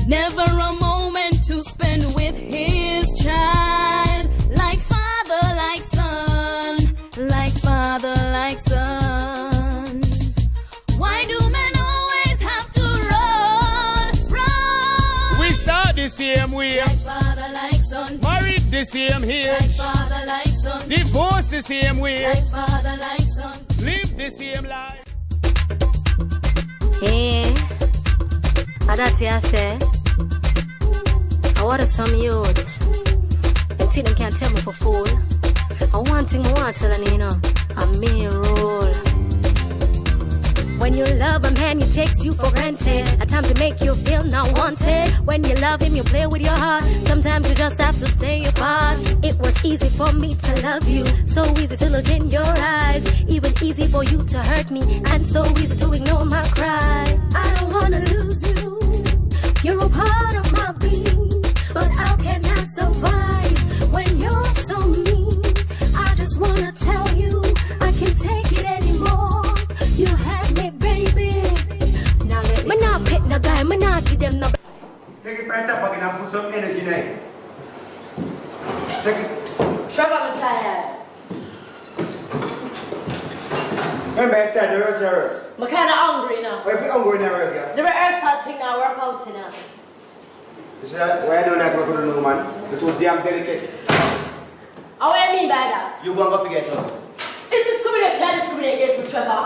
Never a moment to spend with his child. Like father, like son. Like father, like son. Why do men always have to run? We start the same way. Like father, like son. Married the same age. Like father, like son. Divorced the same way. Like father, like son. Live the same life. Hey, that's what I say. I want some youth. Them think them can't tell me for fool. I want thing I want to tell them, you know. I'm me rule. When you love a man, he takes you for granted. At times it make you feel not wanted. When you love him, you play with your heart. Sometimes you just have to stay apart. It was easy for me to love you, so easy to look in your eyes. Even easy for you to hurt me, and so easy to ignore my cry. I don't wanna lose you. You're a part of my being, but how can I survive when you're so mean? I just wanna tell you, I can't take it anymore. You had me, baby. Now let me not pick no guy, me not give them no. Take it right up, I can put some energy in it. Take it. Trevor, I'm tired. I'm tired, the rehearsal. I'm kinda hungry now. Why if you're hungry in the rehearsal? The rehearsal thing now work out now. You see that? Why don't I go to the new man? It's too damn delicate. What do you mean by that? You won't go forget her. If discriminate from Trevor.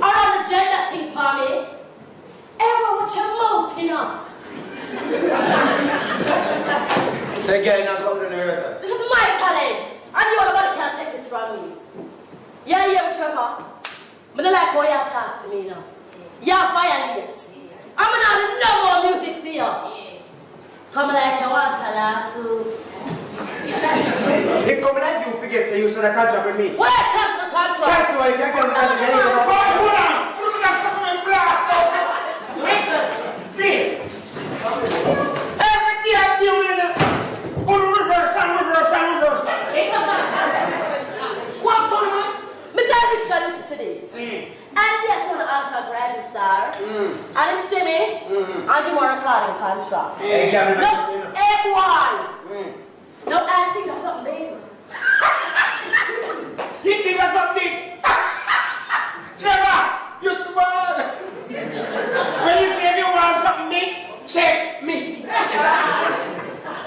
I don't the gender thing for me. Everyone with your mouth, you know. So again, not go to the rehearsal. This is my talent. And you all about can't take this from me. Yeah, with Trevor. I don't like how you talk to me now. You're violent. I'm not having no more music for you. Come like you want a lawsuit. They come like you forget, so you sign a contract with me. What cancel the contract? Cancel it, you can't cancel the contract. Hold on! Put me that stuff in blast out. Every day I deal with it. Reverse and reverse and reverse. What told me? Mr. Richard, listen to this. And they're going to answer Rising Star. And it's see me. And you want a recording contract. No, everyone. No, I think that's something big. You think that's something? Trevor, you smart. When you say you want something big, check me.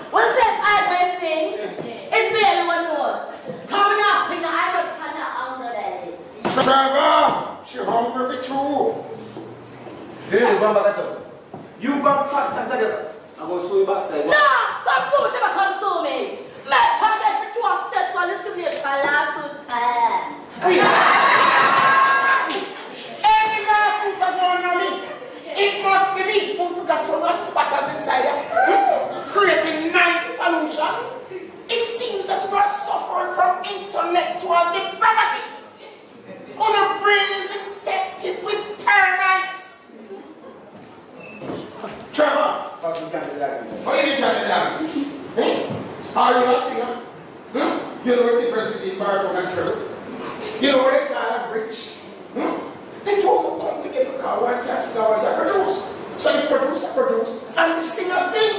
What is that I thing? It's barely one more. Coming up, thing I was kind of hungry daddy. Trevor, she hungry for true. Really, go back at you go past that. I'm going to show you backside. No, come sue me, Trevor, come sue me. Man, come get for 2 steps, so let's give me a lawsuit time. Any lawsuit are going on me. It must be me who got so much spatters inside there. Creating nice pollution. It seems that we are suffering from intellectual depravity. Our brain is infected with termites. Trevor, how you doing that? Are you a singer? You know the difference between baritone and treble? You know what they call a bridge? They told them come together because one can't sing or one produce. So the producer produce and the singer sing.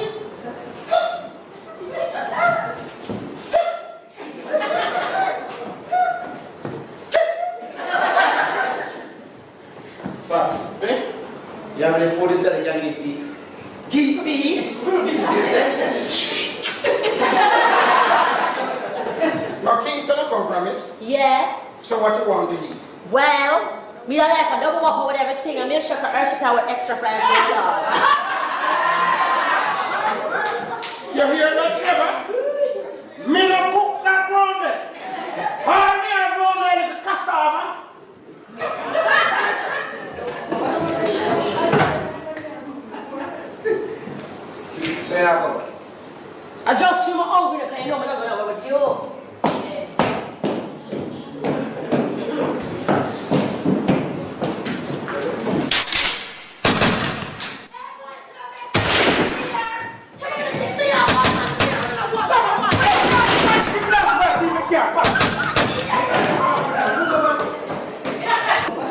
Fast, eh? You have any 47 young feet? Keep feet. Now Kingston come from it. Yeah. So what you want to eat? Well, me don't like a double whopper with everything. I'm here sugar with extra fries. You hear that, Trevor? Me no cook that round there. All me have round there is cassava. So you not come? I just see my hungry because you know I'm not going to with you.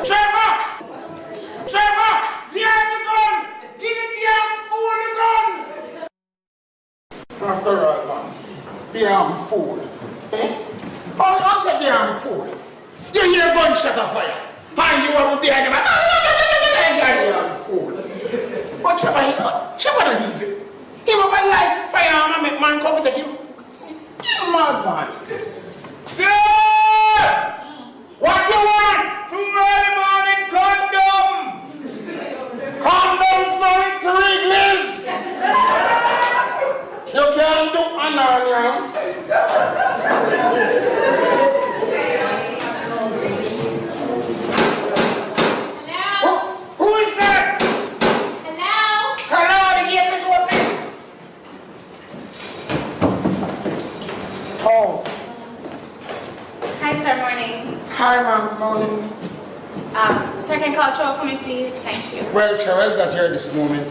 Trevor! Trevor! Give the gun! Give the damn fool the gun! After all, man. Damn fool. Eh? Oh, I said damn fool. You hear a gunshot of fire. And you are behind him. Damn fool. But Trevor, he not. Trevor not easy. He have a license firearm and make man cover to him. You mad man. Sir! What you want? 2 early morning condom. Condoms morning 3 glass. You can't do Anno now. Hello? Who is that? Hello? Hello, the gate is open. Oh. Hi, sir. Morning. Hi, ma'am. Morning. Sir, can you call Joe for me, please? Thank you. Well, Charles got here this moment.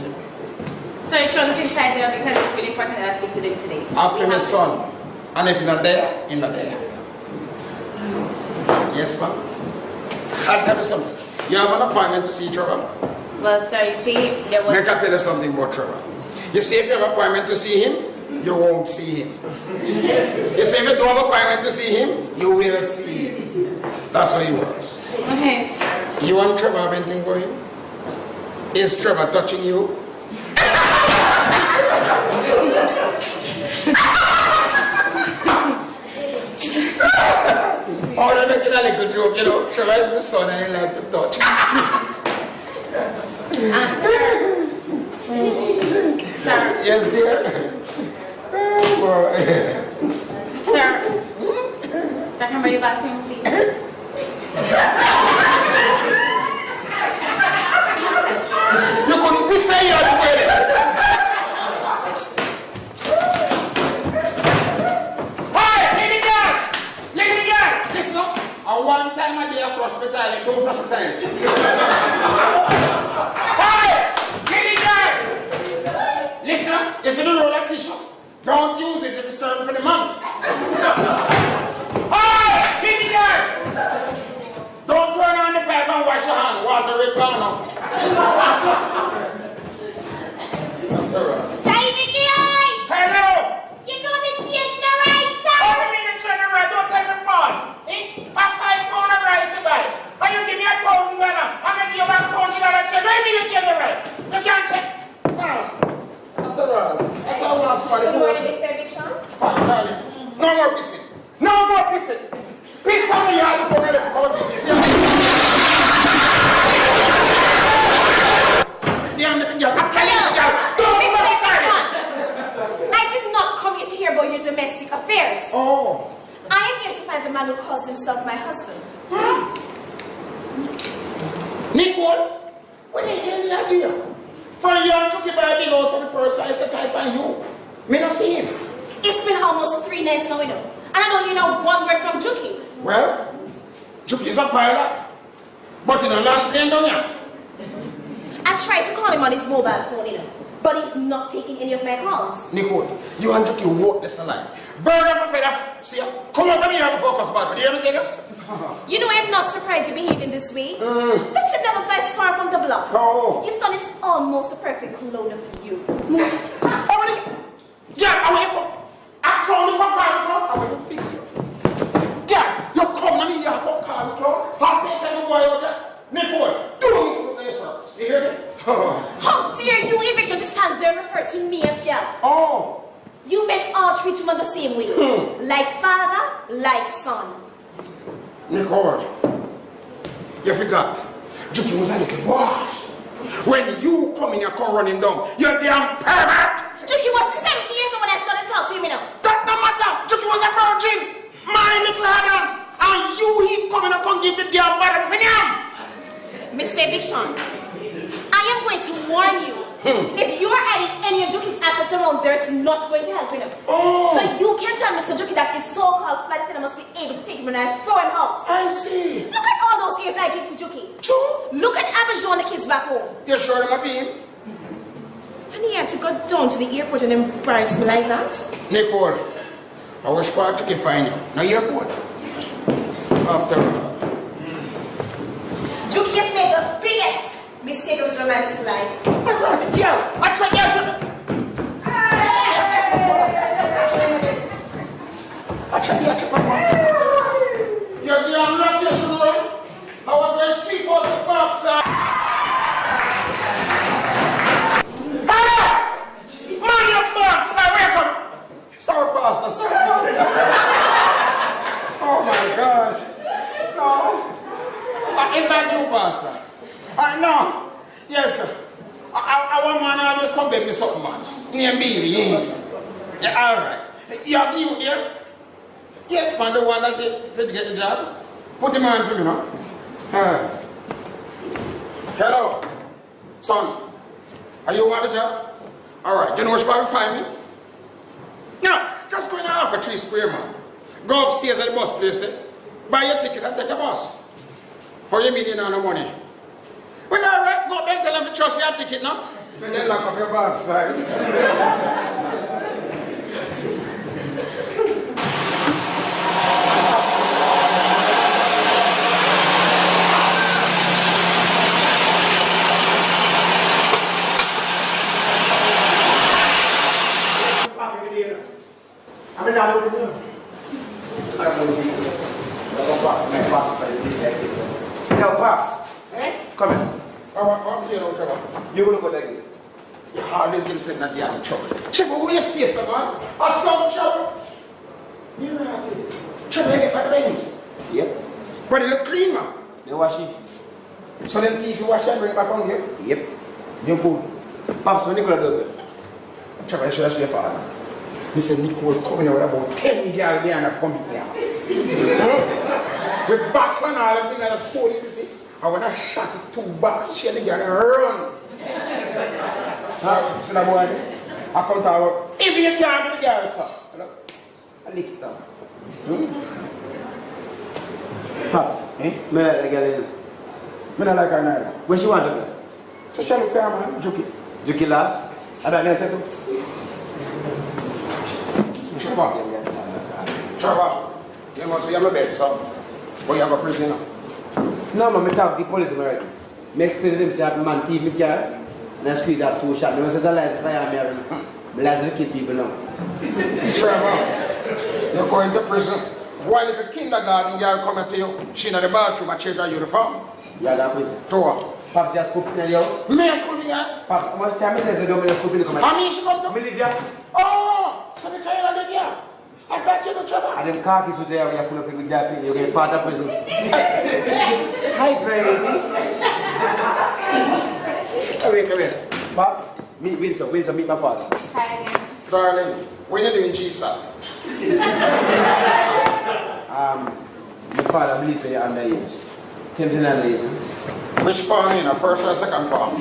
Sir, show us inside there because it's really important that I speak with him today. After my son. And if he's not there, he's not there. Yes, ma'am. I'll tell you something. You have an appointment to see Trevor? Well, sir, you see, there was... Make I tell you something about Trevor. You see, if you have an appointment to see him, you won't see him. You see, if you don't have an appointment to see him, you will see him. That's how he works. Okay. You want Trevor have anything for you? Is Trevor touching you? Oh, they're making a little joke, you know. Trevor is my son and he likes to touch. Sir. Yes, dear. Oh, boy. Sir. Sir, can I bring you back to him, please? You couldn't be saying you're the way. Hey, lady girl! Lady girl! Listen up. One time a day I flush my toilet. Don't flush my toilet. Hey! Lady girl! Listen up. You see the roll of tissue? Don't use it if it's serving for the month. Hey! Lady girl! Don't turn on the pipe and wash your hands. Water will come out. Hello! You know the change the right, sir? What do you mean the change the right? Don't tell me fall. A 5 pound of rice you buy. And you give me $1,000 and then give me $1,000 change. What do you mean the change the right? You can't check. No. After all, that's all last one. Good morning, Mr. Eviction. No more pissing. No more pissing. Piss on the yard before we left for the see? I did not come here to hear about your domestic affairs. Oh. I am here to find the man who calls himself my husband. Nicole, what the hell you idea? For you to give a big house for the first time, I said type on you. Me not see him. It's been almost 3 nights now, you know. And I don't hear no one word from Juki. Well, Juki is a pilot. But in a land plane down here. I tried to call him on his mobile phone, you know. But he's not taking any of my calls. Nicole, you and Juki walk this line. Burn up a feather. See, come out of here and focus, bud. Do you hear me, Jacob? You know, I'm not surprised you behave in this way. That should never flies far from the block. Oh. Your son is almost a perfect clone of you. Yeah, I want you come. I call you come, I want you fix it. Yeah, you come to me, you come, I'll take the boy out there. Nicole, do me for your service. You hear me? How dare you eviction to stand there and refer to me as girl? Oh. You men all treat him the same way. Like father, like son. Nicole, you forgot. Juki was a little boy. When you come in your car running down, you're damn pervert. Juki was 70 years old when I started to talk to him, you know. That no matter. Juki was a virgin. My little Adam. And you he coming and come give the damn bottle for him. Mr. Eviction, I am going to warn you. If you are adding any of Juki's assets around there, it's not going to help him. Oh. So you can tell Mr. Juki that his so-called flight attendant must be able to take him and I throw him out. I see. Look at all those years I give to Juki. True. Look at Average and the kids back home. You're sure I'm a him? And he had to go down to the airport and embarrass me like that. Nicole, I wish part Juki find you. Now airport. After all. Juki has made the biggest mistake of his romantic life. Yeah, I tried that. one man always come back with something, man. Name Billy, yeah, alright. You have the youth there? Yes, man, the one that did get the job. Put him on for me, man. Hello, son. Are you want a job? Alright, you know where you find me? No, just go in half a 3 square, man. Go upstairs at the bus place there. Buy your ticket and take the bus. How you mean you don't have no money? Well, alright, go up there and tell them to trust your ticket now. And then lock up your backside. I'm not going to do it. I'm going to do it. Now, Pops. Come here. You're going to go there. You always get sitting at the other trouble. Trouble, where you stay, sir, man? Or some trouble? You're right. Trouble, you get by the veins. Yep. But it look clean, man. You wash it. So then teeth you wash and bring it back on here? Yep. You're good. Pops, when Nicola do it? Trouble, I should have said, father. Mr. Nicole coming out with about 10 girls there and I've come here. With back and all the things I was pulling, you see. And when I shot it 2 backs, she had the girl run. See that boy? I come to her. If you can't do the girl, sir. I lick it down. Pops, me like that girl. Me not like her neither. Where she want to go? So she look fair, man. Juki. Juki last? And then I said, Trevor, you must be your best, son. But you have a prisoner. No, man, I talk to the police already. I explain to them, say, I have a man thief me car, and I squeeze that 2 shots. They say, it's a lie, if I am married. But lies to kill people now. Trevor, you're going to prison. While if a kindergarten girl come to you, she in the bathroom and change her uniform. Yeah, that's prison. For what? Pops, you scoop in the house? Me a school in there? Pops, how much time it is they don't make a scoop in the come? I mean, she come to Me live there. Oh, so the kind of live here. I got you the trouble. And them khakis with there, we are full of people with their pin. You get part of prison. Hi, baby. Come here. Pops, meet Winsor, meet my father. Hi again. Darling, when you doing Jesus? My father believes you're underage. Tim's in underage. Which farm in? A first or second farm?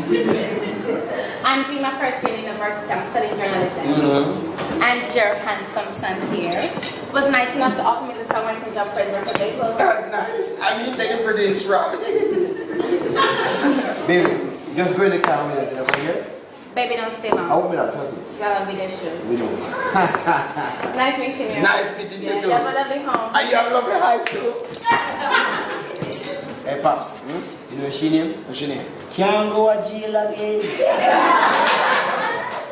I'm doing my first year in university. I'm studying journalism. And your handsome son here was nice enough to offer me the songwriting job for the birthday clothes. Nice. I mean, taking for this, Rob. Baby, just go in the car with it over here. Baby, don't stay long. I won't be there, trust me. You have a video shoot. We know. Nice meeting you. Nice meeting you too. You have a lovely home. And you have lovely eyes too. Hey, Pops, you know she name? What's your name? Can't go to jail again.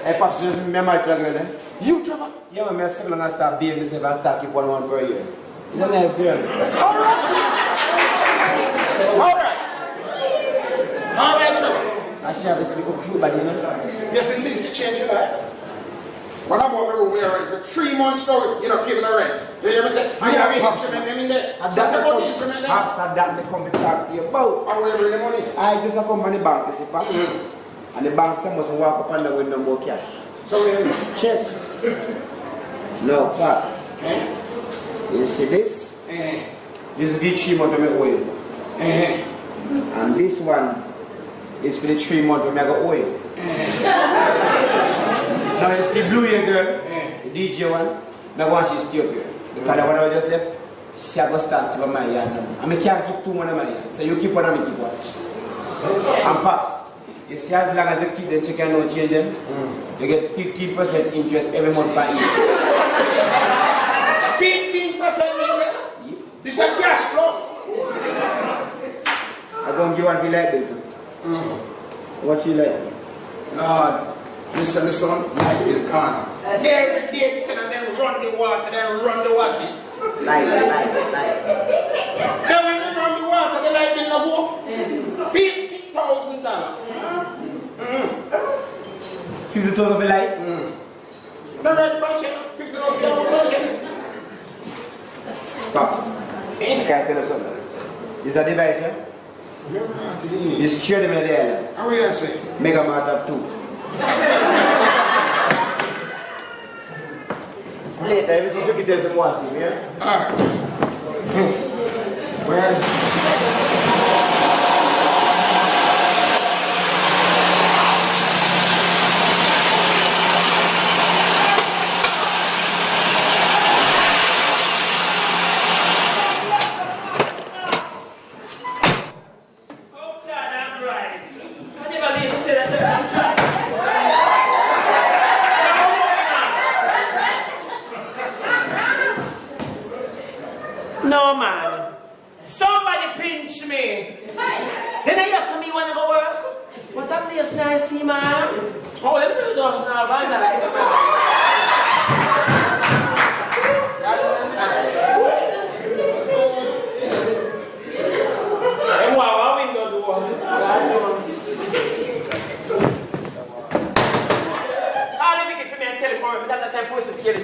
Hey, Pops, you remember my girl there? You, Trevor? Yeah, when I second long I start being myself, I start keep one per year. She's a nice girl. All right, Trevor. And she have this little cute body, you know? Yes, it seems to change your life. When I bought the room, we are renting for 3 months now, you know, giving a rent. You hear me say, I have an instrument them in there. So take out the instrument there. Pops, that me come to talk to you about. How will you bring the money? I just come from the bank, you see, Pops. And the bank said must walk up on the window more cash. So, Check. No, Pops. You see this? This is the 3 months of my oil. And this one is for the 3 months of my oil. Now it's the blue here girl, the DJ one. Now once she stay up here. Because the one I just left, she has to start to my yard now. And I can't keep 2 months of my yard. So you keep one and I keep one. And Pops, you see as long as you keep them, you can not change them. You get 15% interest every month per year. 15% interest? Yep. This is a cash plus. I don't give one be like this. What you like? Lord, listen, like this corner. Every day, and then run the water, then run the water. Like. Then when you run the water, the light will go $50,000. 50,000 of the light? The red budget, $50,000. Pops, I can't tell you something. Is a device, yeah? You secure them in the air. How will you say? Make a matter of 2. Later, if you see you some more, see me, yeah? Alright. Well. No, man. Somebody pinch me. Then I just me want to go work. What's up, this nice, man? Oh, let me do it now.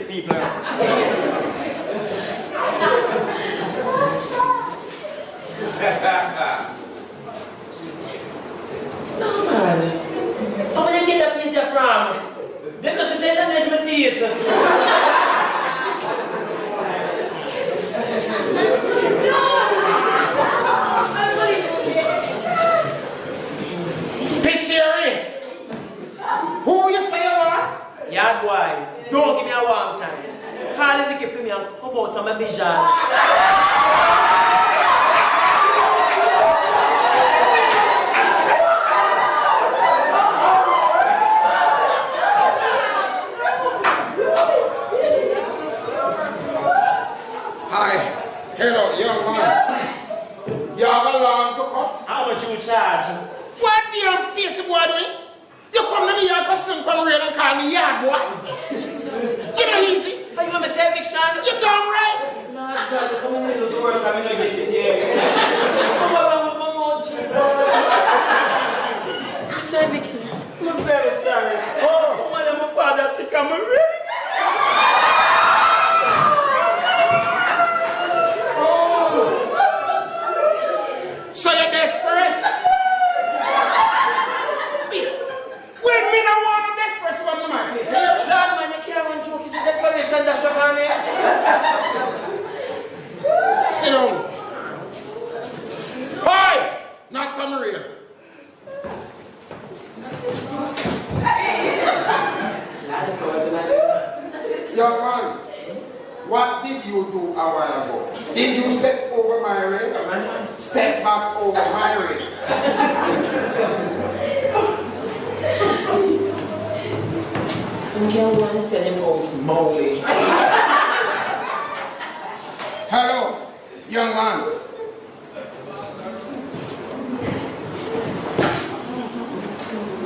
People. No, man. How many get that picture from? They don't say that management theater. Picture it. Who you say you want? Yeah, boy. Don't give me a warm time. Call it the me and come out of my vision. Hi. Hello, young man. You have a lawn to cut? How much you charge? What do you face the boy doing? You come to me here and sing from rain and call me yard boy. You know easy. Are you going to say eviction? You done right. No, God, come in here to work. I'm going to get it here. Say eviction. I'm very sorry. Oh, my father sick. I'm really. So you're desperate? When me no want a desperate from my place, eh? Lord, man, you can't run joke. It's a desperation that's what I'm here. Sit down. Hi! Not from real. Young man, what did you do a while ago? Did you step over my rail? Step back over my rail. You can't go and sell him out smallly. Hello, young man.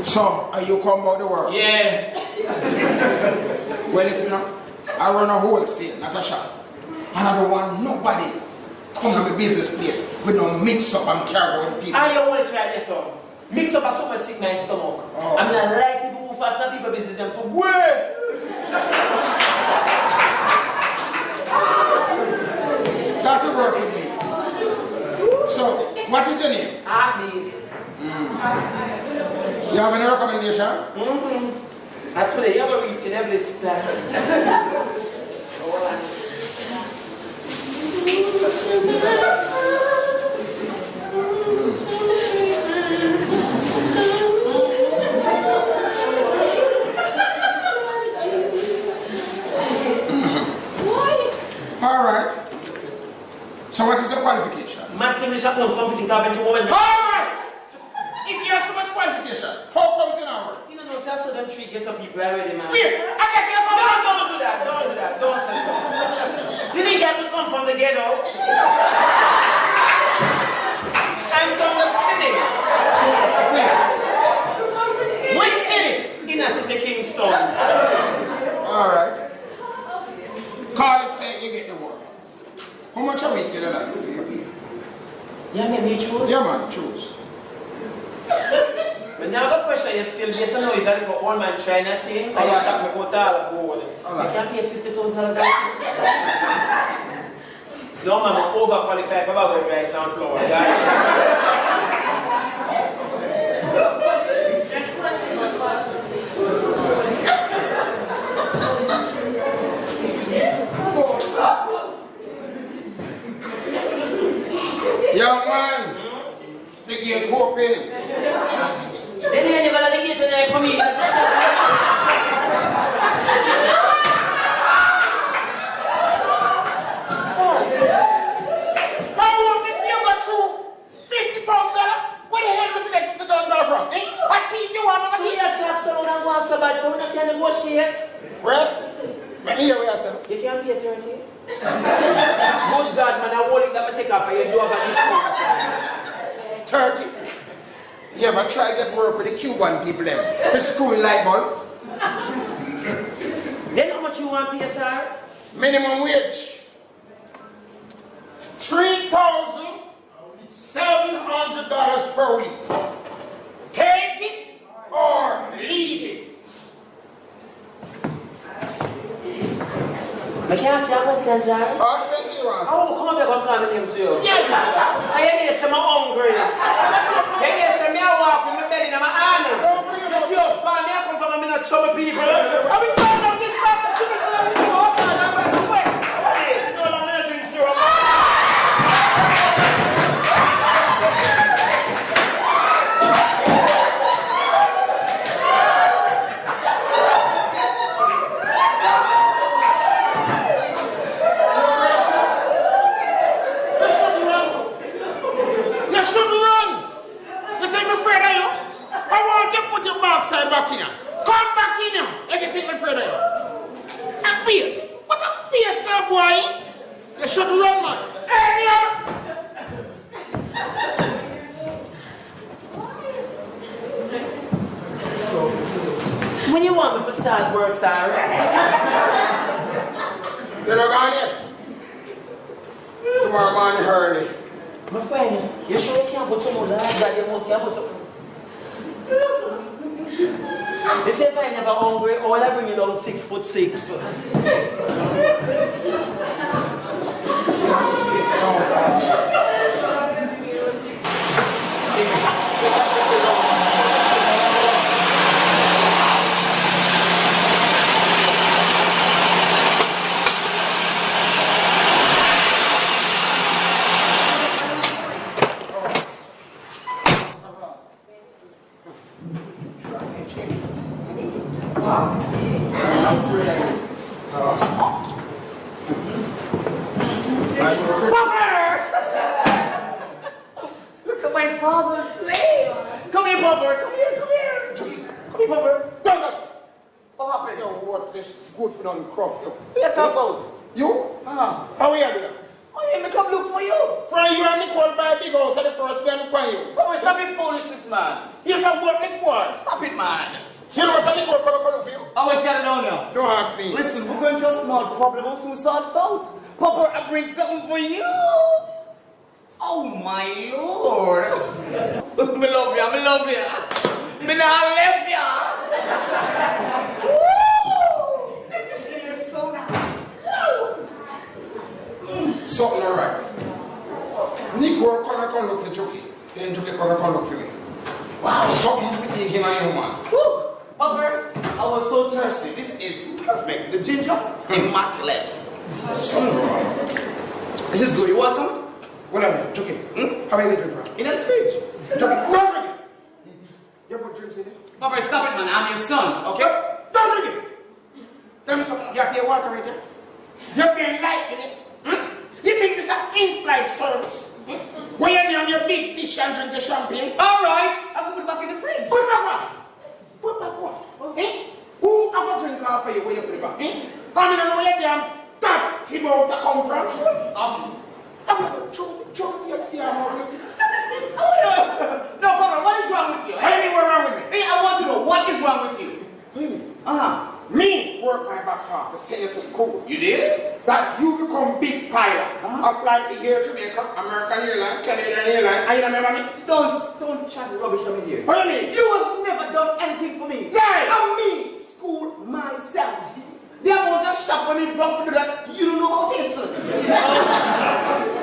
So, are you come about the world? Yeah. Well, listen up. I run a wholesale, not a shop. And I don't want nobody come to my business place with no mix up and carry with people. I don't want to try this one. Mix up a super sick my stomach. Oh. I mean, I like people who fast, not people visit them for work. Got to work with me. So, what is your name? Ahmed. You have any recommendation? Actually, you have a reading every step. All right. So what is the qualification? Maths, English, accounts, computing, carpentry, woman. All right. If you have so much qualification, how comes in our work? You know, no, that's what them three get up people already, man. Wait, I got you. Don't do that. Don't do that. Don't say so. You think I could come from the ghetto? I'm from the city. Which city? Inner City, Kingston. All right. Call it, say you get the work. How much a week you like for your people? Yeah, maybe you choose. Yeah, man, choose. But now the question is still based on is that for all man China thing, or you shop me go to all aboard. You can't pay $50,000 a week. No, man, I'm overqualified for about rice and flour. can negotiate. Well, let me hear what you say. You can't be a 30. Good God, man, I won't let me take off and you do have a 30. You ever try to get work with the Cuban people them for screwing light bulb? Then how much you want PSR? Minimum wage. $3,700 per week. Take it or leave it. I can't say a question, sir. How expensive you want? Oh, come on back, I'm calling him to you. Yes. I hear some hungry. You hear some me walk with my belly in my hand. You see how far me I come from, I'm in a trouble people. I've been going on this fast, I'm going to go up and I'm going to wait. You know I'm not drink syrup. Backside back in here. Come back in here. Everything my friend here. And wait. What a face there, boy. You should run, man. Hey, When you want me to start work, sir? You're not gone yet. Tomorrow morning early. My friend, you sure you can't put some more lives that you must can't put some. They say if I never hungry, all I bring you down 6'6". Look at my father's place. Come here, Bubba. Come here. Come here, Bubba. Don't touch it. What happened? Yo, what? This good for non cruff. What you talking about? You? How are you there? Oh, yeah, come look for you. For you and Nicole buy a big house at the first day I look for you. Bubba, stop it foolishness, man. He's a worthless boy. Stop it, man. You know what's Nicole come look for you? I will shut it down now. Don't ask me. Listen, we're going to a small problem. We'll soon sort it out. Papa, I bring something for you. Oh, my Lord. Me love you. Me not left ya. Woo! You're so nice. Something alright. Nicole come look for Chucky. Then Chucky come look for me. Wow, something big in my man. Woo! Papa, I was so thirsty. This is perfect. The ginger, immaculate. This is good. You want some? What are you? Chucky. How are you drink from? In the fridge. Chucky, don't drink it. You put drinks in it? Papa, stop it, man. I'm your sons, okay? Don't drink it. Tell me something. You have your water right there. You're being light in it. You think this is an in-flight service? When you're on your big fish and drink the champagne? All right. I will put it back in the fridge. Put it back what? Put it back what? Who am I drink off for you when you put it back? I mean, I don't know where your damn dirty mouth to come from. I'm going to throw it to your damn mouth. No, Papa, what is wrong with you? Anything wrong with me? Hey, I want to know what is wrong with you. Me work my back off to send you to school. You did? That you become big pilot. I fly to here, Jamaica, American Airlines, Canadian Airlines. Are you remember me? Don't chat rubbish on me here. What do you mean? You have never done anything for me. Lie! I'm me, school myself. The amount of shop when you brought me to that, you don't know about it.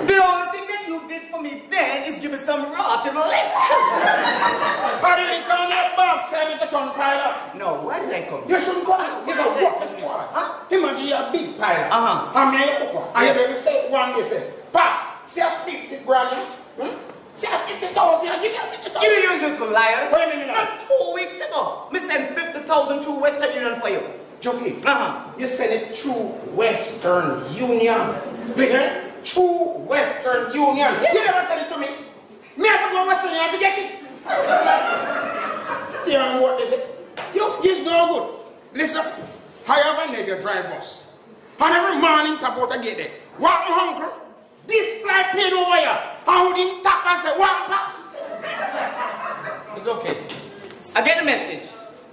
The only thing that you did for me then is give me some rotten lips. How did you come that box saying to turn pilot? No, why did I come? You shouldn't come. He's a worthless boy. Imagine you're a big pilot. I'm here, and you're going to say one day, say, Pops, say a 50 grand. Say a 50,000, I'll give you a 50,000. You use it to liar. Wait a minute. Not 2 weeks ago, me sent 50,000 through Western Union for you. Jockey, you said it through Western Union. You hear? Through Western Union. You never said it to me. Me have to go to Western Union to get it. Damn, what is it? It's no good. Listen, I have a nigga drive bus. And every morning about to get there. What my uncle? This flight paid over here. I would him tap and say, what pops? It's okay. I get the message.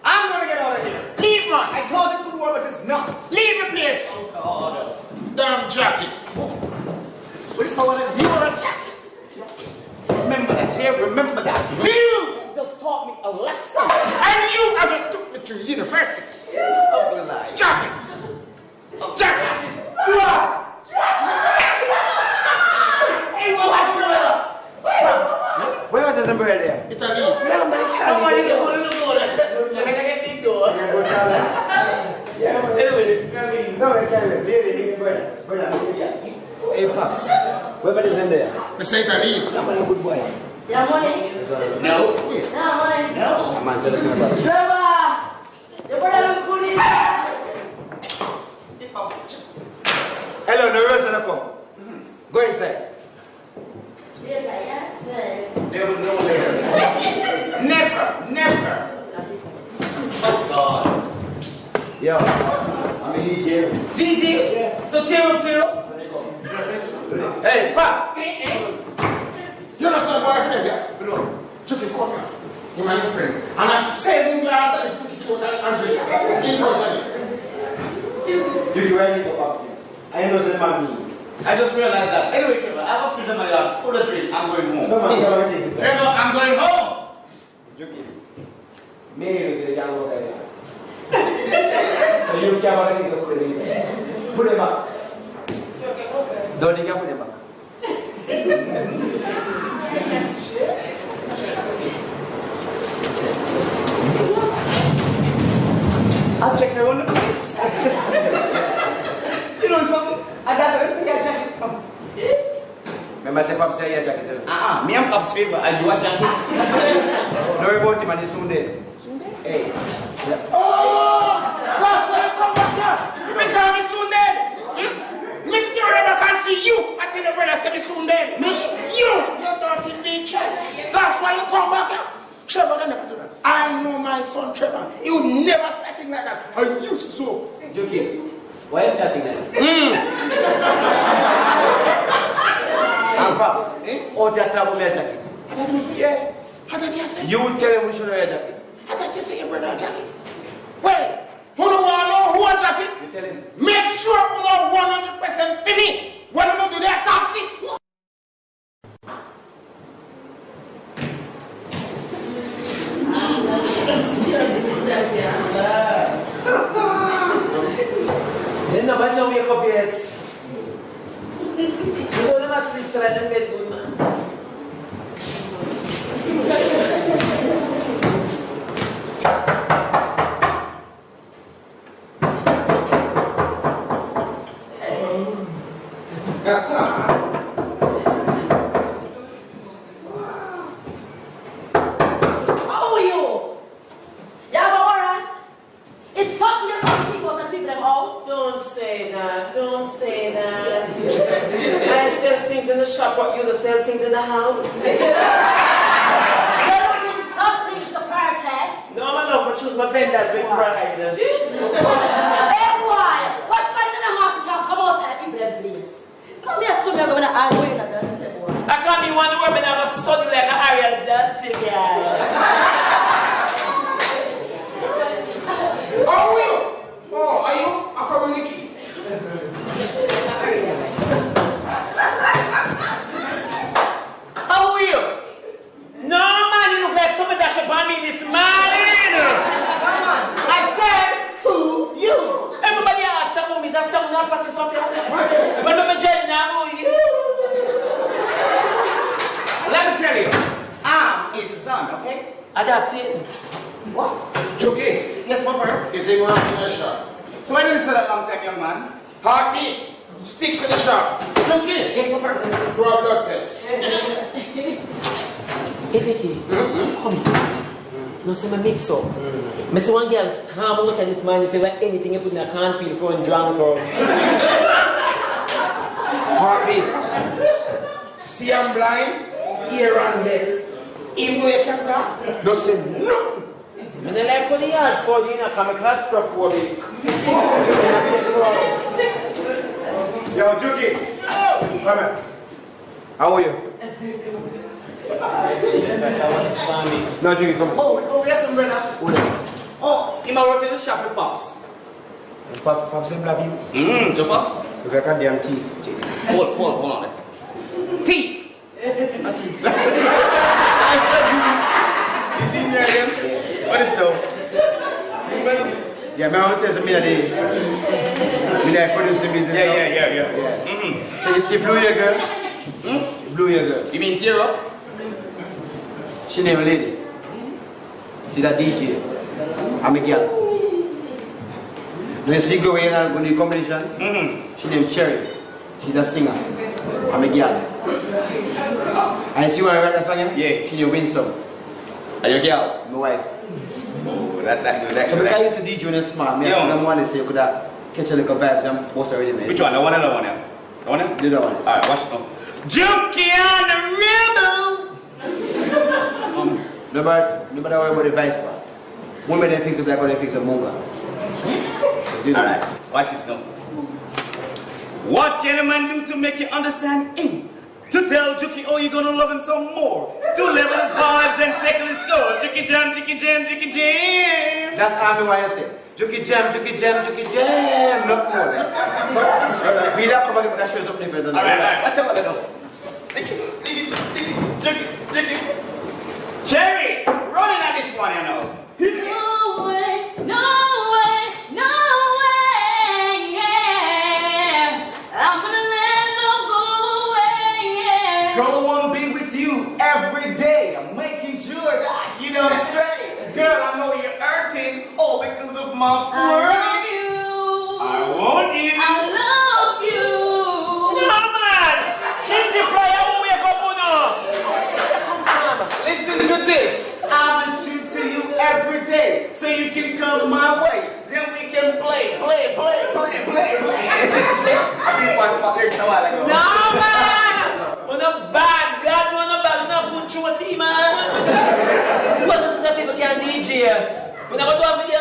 I'm gonna get out of here. Leave, man. I told him good word, but it's not. Leave the place. Oh, Damn jacket. what is going on? You are a jacket. Remember that, here, remember that. You just taught me a lesson. and you, I just took me to university. Ugly lie. Jacket. Jacket. Hey, what was you Where was this umbrella there? It's a leaf. Come on, you go to the door. You're gonna get big door. Anyway, No, I can't. Really, brother. Hey, Pops. Whoever is in there. The say it's a leaf. I'm a good boy. Yeah, money. no. Yeah, money. No. I'm not telling you about it. Trevor! Your brother look good in Hello, the rest of the come. Go inside. Never know there. Never. Yo, I'm a DJ. DJ? Yeah. So tear up. Hey, Pops. You understand why I have here? No. Just come here. You're my new friend. And a 7 glass of this cookie chocolate and in front of you. You ready to pop? I know the man. I just realized that. Anyway, Trevor, I have a fridge in my yard full of drink. I'm going home. No, man, you have everything. Trevor, I'm going home. Me, you say, can't work there. So you can't have anything to put it inside. Put it back. Don't you can put it back. I'll check around the place. You know something? I got to say your jacket. Remember, say Pops say your jacket. Me and Pop's favor. I do a jacket. Don't worry about him, and he's soon dead. Hey. Oh! That's why you come back here. You may call me soon dead. Mr. Never can see you. I tell your brother say me soon dead. You dirty bitch. That's why you come back here. Trevor, don't never do that. I know my son Trevor. He would never say things like that. I used to. Joking. Why is that thing like that? And Pops, oh, that trouble me a jacket. I thought you say, yeah. I thought you say. You tell him we should wear a jacket. I thought you say your brother a jacket. Well, who don't want to know who a jacket? You tell him. Make sure you know 100% for me. When you do that taxi. Then nobody know wake up yet. You know them asleep so that them get good, man. How are you? You have a warrant? It's something you can't keep out of people in the house. Don't say that. Don't say that. I sell things in the shop, but you sell things in the house. You're looking something to purchase. No, I'm not going to choose my vendors with pride. Hey, boy, what kind of market you come out of people in place? Come here to me, I'm going to argue in a dirty boy. I can't be one woman I'm a son like an Ariel dirty guy. Oh, you? Oh, are you? I call you Nikki. How are you? No, man, you look like somebody that should buy me this morning. I said to you. Everybody asks about me, is that someone not practice something? But I'm telling you, Let me tell you, I'm his son, okay? I got it. What? Joking. Yes, Papa. Is he working in the shop? So I didn't say that long time, young man. Heartbeat. Stick to the shop. Joking. Yes, Papa. Do a blood test. Hey, Vicky, come here. No, see my mix up. I see one girl stand and look at this man if there were anything you put in a can feel for him drunk or... Heartbeat. See I'm blind, ear and deaf. Even though you can't talk, don't say no. And then I could have for the come class for me. Yo, Juki. Come here. How are you? No, Juki, come on. Oh, yes, I'm brother. Oh, you might work in the shop with Pops. Pops him love you. So Pops? Look like a damn teeth. Hold on. Teeth! Is he there again? What is though? Yeah, man, I'm going to tell you I produce the business. Yeah. So you see blue hair girl? Blue hair girl. You mean Tira? She named Lady. She's a DJ. I'm a girl. When she go in and go to the competition, she named Cherry. She's a singer. I'm a girl. And she want to write a song? Yeah. She named Winsome. Are you a girl? My wife. Oh, that. So because I used to DJ when I was small, I want to say you could catch a little vibes and post already. Which one? The one or the one? The one? The other one. Alright, watch it now. Junkie on the rhythm! Nobody worry about the vice part. Women they fix it black or they fix a munga. Alright, watch this now. What can a man do to make you understand him? To tell Juki, oh, you're gonna love him some more. To level vibes and second score. Juki jam, Juki jam, Juki jam. That's all I say. Juki jam, Juki jam, Juki jam. Not more. But we don't come back and show something different. Alright, watch out what I do. Cherry, running at this one, you know. No way, no way, no way, yeah. I'm gonna let love go away, yeah. Girl, I wanna be with you every day. I'm making sure that you know I'm straight. Girl, I know you're hurting all because of my flirting. I want you. I love you. No man! Change your fly, I won't wake up now. Listen to this. I'll be true to you every day, so you can come my way. Then we can play. I think what's my lyrics a while ago. No man! On a bad God, on a bad, on a good show team, man. What is the people can DJ? When I go do a video,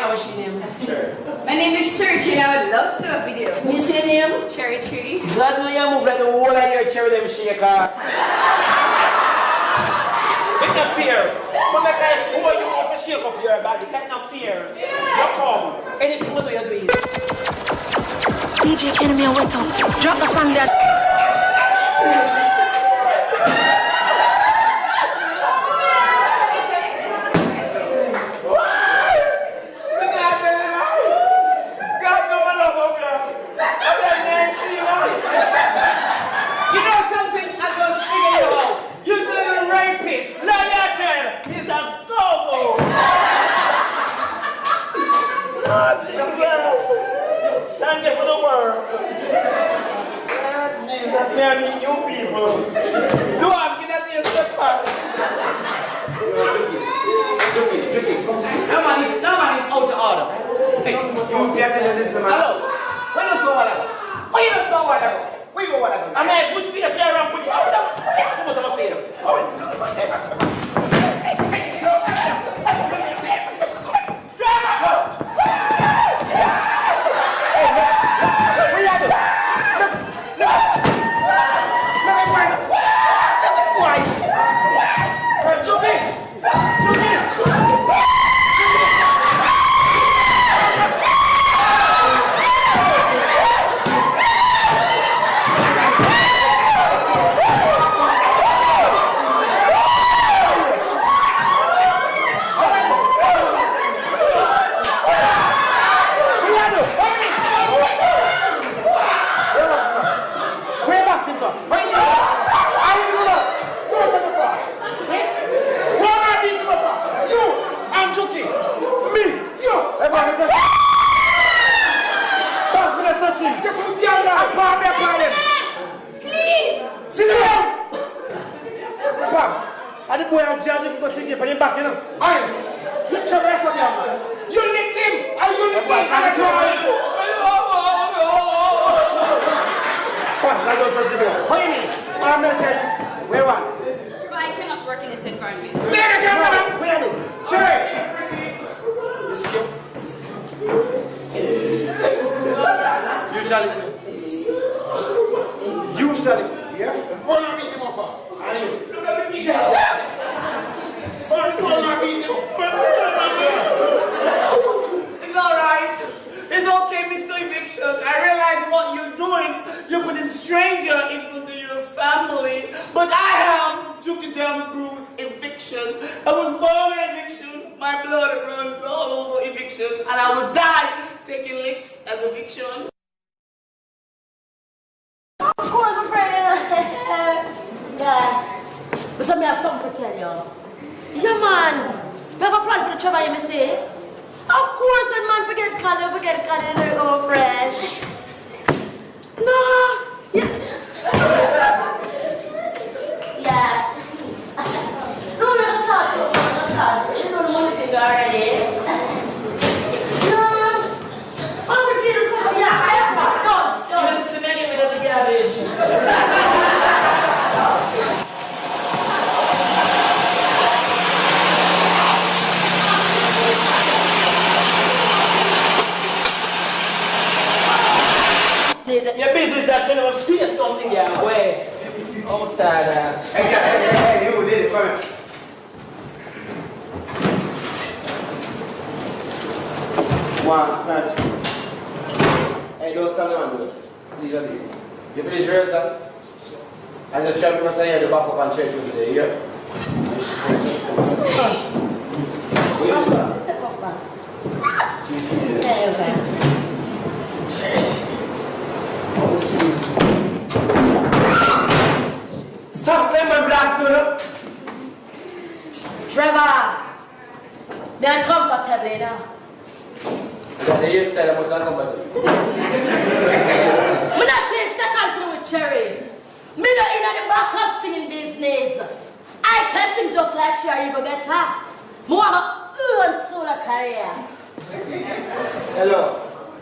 what's your name? Sure. My name is Cherry and I would love to do a video. Can you say name? Cherry Tree. God know you move like the whole of your cherry them shaker. Make no fear. When I can show you how to shake up your body, get no fear. You come. Anything we do, you do it. DJ Enemy and Wet Up. Drop the song there. Thank you for the world. Jesus, I mean you people. Do I'm gonna take the part. No man is out of order. Hey, You better listen, man. hello. Where you go, whatever? Where you go, whatever? We go, whatever. I mean, good face here and put you out. Come on, come on, face. Usually. Yeah? Go and beat him up first. And you? Look at the picture. Sorry, go and beat him up. It's alright. It's okay, Mr. Eviction. I realize what you're doing. You're putting stranger in front of your family. But I am Juki Jam Bruce Eviction. I was born eviction. My blood runs all over eviction. And I will die taking licks as eviction. Of course, my friend. Yeah. But so I have something to tell you. Yeah, man. You have a plan for the trouble, you say? Of course, when man forget Colin, they're going fresh. No. Yeah. No, not talk. You know the movie thing already. No. I'm ready to come. Yeah, I have done. This is the menu with the garbage. Your business that should have faced something your way. Outside. Hey, you did it, come here. One, touch. Hey, don't stand around, though. Please, you finish rehearsal? I just try to say the back up and check you today, yeah? Where you stand? Stop saying my blast, girl. Trevor, they are comfortable now. The hairstyle I must uncomfortable. I'm not playing second floor with Cherry. Me not in the backup singing business. I kept him just like Cherry, but get her. More of a own solo career. Hello.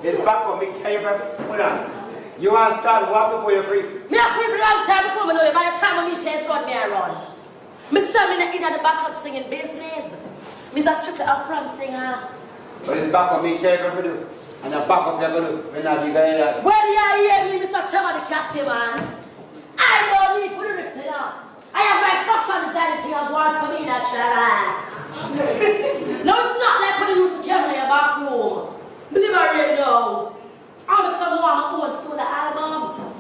This back on me, can you hold on? You want to start walk before you creep? Me a creep long time before me know it. By the time me taste run me around. Me say me not in the backup singing business. Me a strictly upfront singer. But this back on me, can you do? And the back up you're going to do when I be going there. Well, you hear me, Mr. Trevor the captain, man. I don't need for the rest of that. I have my crush on this anything of one for me, that Trevor. No, it's not like when you used to come in your back room. Believe I really know. I'm a son who I'm own solo album.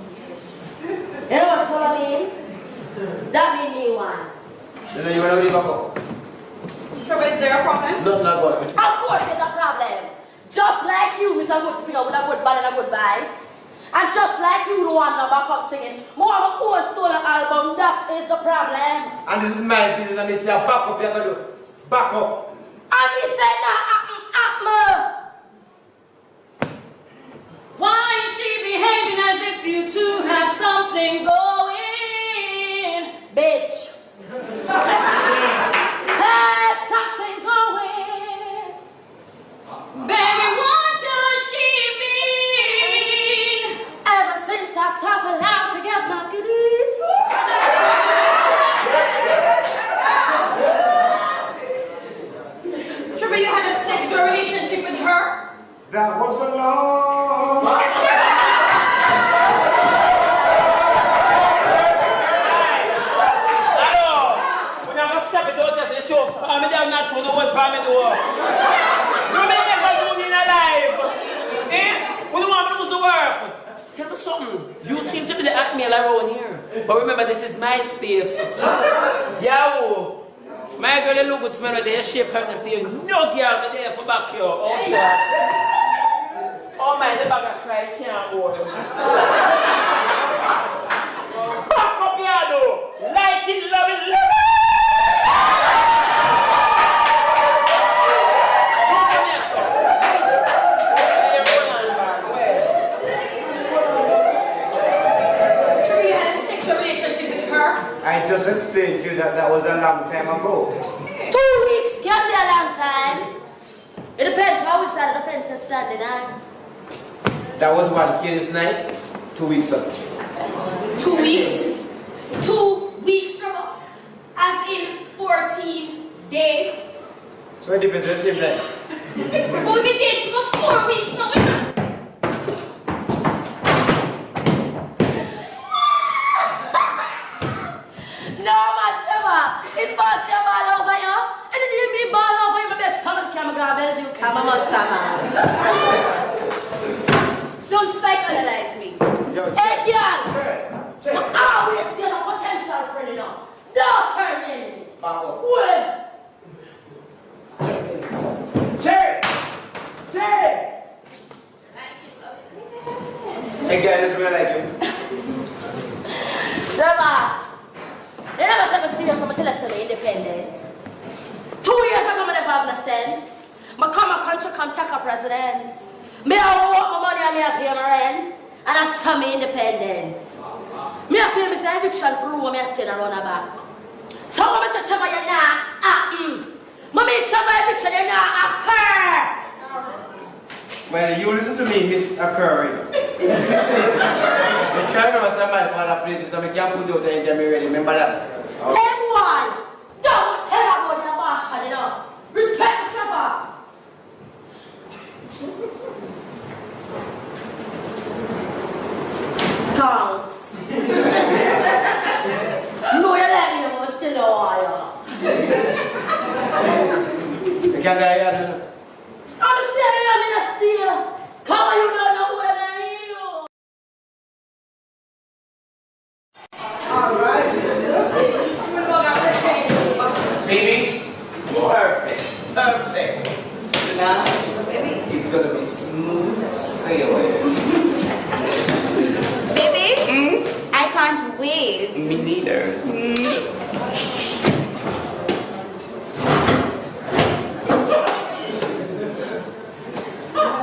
You know what solo mean? That mean me one. You know you want to leave back up? Trevor, is there a problem? No, not good. Of course there's a problem. Just like you, Mr. Good Singer with a good band and a good vibe. And just like you don't want no backup singing, more of an old solo album, that is the problem. And this is my business and this is your back up you're going to do. Back up. And we say that, Why is she behaving as if you two have something going? bitch. Have something going. Baby, what does she mean? Ever since I stopped allowed to get my goodies. Trevor, you had a sexual relationship with her? That was a long. I'm not sure what I'm doing. You may never do it in a life. Eh? What do you want me to do the work? Tell me something. You seem to be the acmeal around here. But remember, this is my space. Yeah, my girl, you look good to me, they shape her in the field. No girl, me there for back here. Okay. Oh my, the bag of cry can't hold. Back up here, though. Like it, love it, love it. I just explained to you that that was a long time ago. 2 weeks can be a long time. It depends how we side of the fence is standing on. That was what, Kid's night? 2 weeks ago. 2 weeks? 2 weeks, Trevor? As in 14 days? So what difference is it then? Well, we did for 4 weeks, no, we're not. well, you come a monster man. Don't psychoanalyze me. Hey, girl! You always see the potential friend enough. Don't turn me enemy. Well. Jerry! Jerry! Hey, guys, this is what I like you. Trevor, they never take me serious until I tell me independent. 2 years ago, I never have no sense. I come a country, come take a president. Me I work my money and me I pay my rent. And I saw me independent. Me I pay me say eviction for room and me I stay around the back. So when I say Trevor, you nah, Mommy, Trevor eviction, you nah occur. Well, you listen to me, Miss Occurring. You try to know somebody for other places, so I can't put out there and me ready. Remember that? Hey, boy! Don't tell about the abortion, you know. Respect Trevor. Thanks. No, you let me know, still loyal. You can't get here, I'm still here, me still. Come on, you don't know where they are. Baby, perfect. So now, it's gonna be smooth sailing. Baby, I can't wait. Me neither.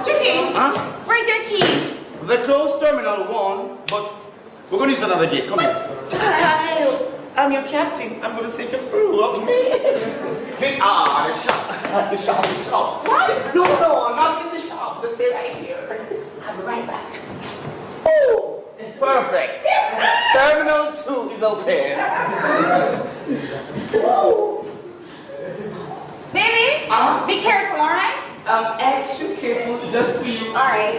Tricky, Huh? where's your key? They closed Terminal 1, but we're gonna use another gate. Come here. I'm your captain. I'm gonna take you through, okay? The shop. What? No, I'm not in the shop. Just stay right here. I'll be right back. Oh, perfect. Terminal 2 is open. Baby, be careful, alright? I'm extra careful just for you. Alright.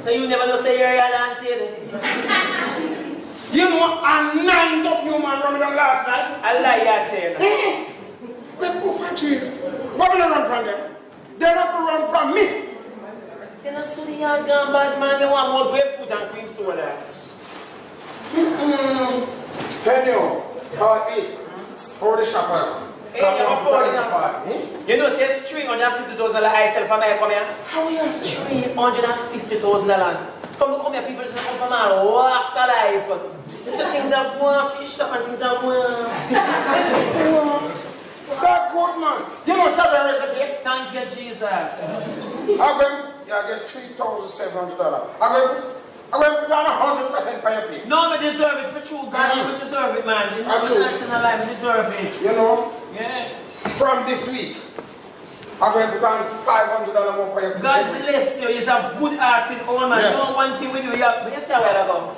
So you never know say you're your auntie. You know, a 9 of human running down last night. I lie, I tell you. They go for Jesus. What will I run from them? They have to run from me. Then a study and gone bad man, you want more grapefruit and cream soda. Penyo, heartbeat. For the shopper. Hey, you know, say $350,000 I sell from here, come here. How is it? $350,000. From the come here, people just come from all walks of life. You see things are going, fish up and things are going. That good man. You know seven recipe? Thank you, Jesus. I'm going to get $3,700. I'm going to put on 100% for your pay. No, I deserve it for true God. I deserve it, man. You know, national life, I deserve it. You know? Yeah. From this week, I'm going to put on $500 more for your pay. God bless you. You're a good hearted old man. Yes. You know one thing with you, but you see where I go.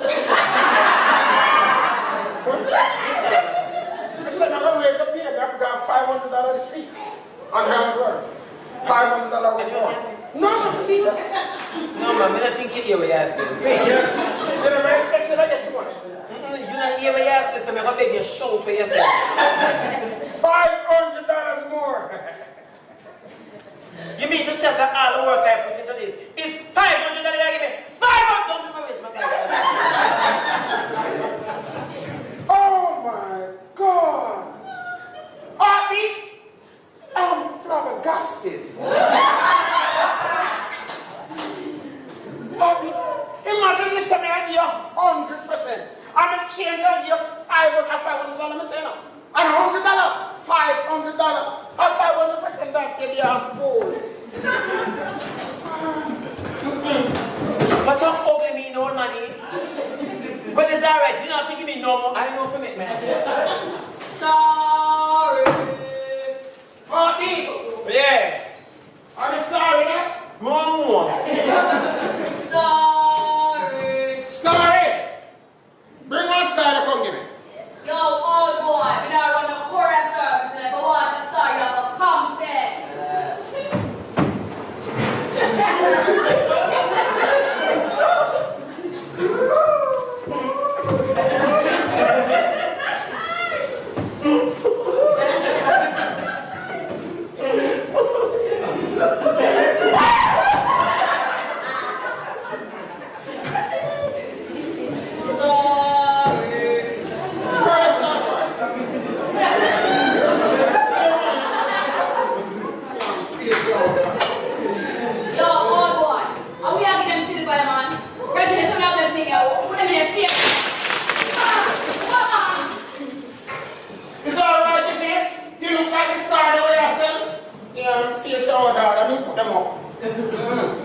I said I'm going to raise a pay. I put on $500 this week. I'm going to work. $500 with more. No, see. No, man, I don't think you hear what you're saying. You don't expect it, I get so much. You don't hear what you're saying, so I'm going to beg you shout for yourself. $500 more. You mean to say that all the work I put into this is $500 you give me? $500! Don't be worried, my Oh my God. Heartbeat, I'm flabbergasted. Imagine you say me I give you 100%. I'm going to change I give you $500, I'm saying no. And $100, $500, or 500% that give you a fool. But you're ugly me no money. But it's alright, you don't have to give me no more. I know from it, man. Sorry. Heartbeat. Yeah. Are you sorry now? More. Sorry. Story! Bring one star to come give me. Yo, old boy, we now run the chorus service, and if I want to start, you have to come first.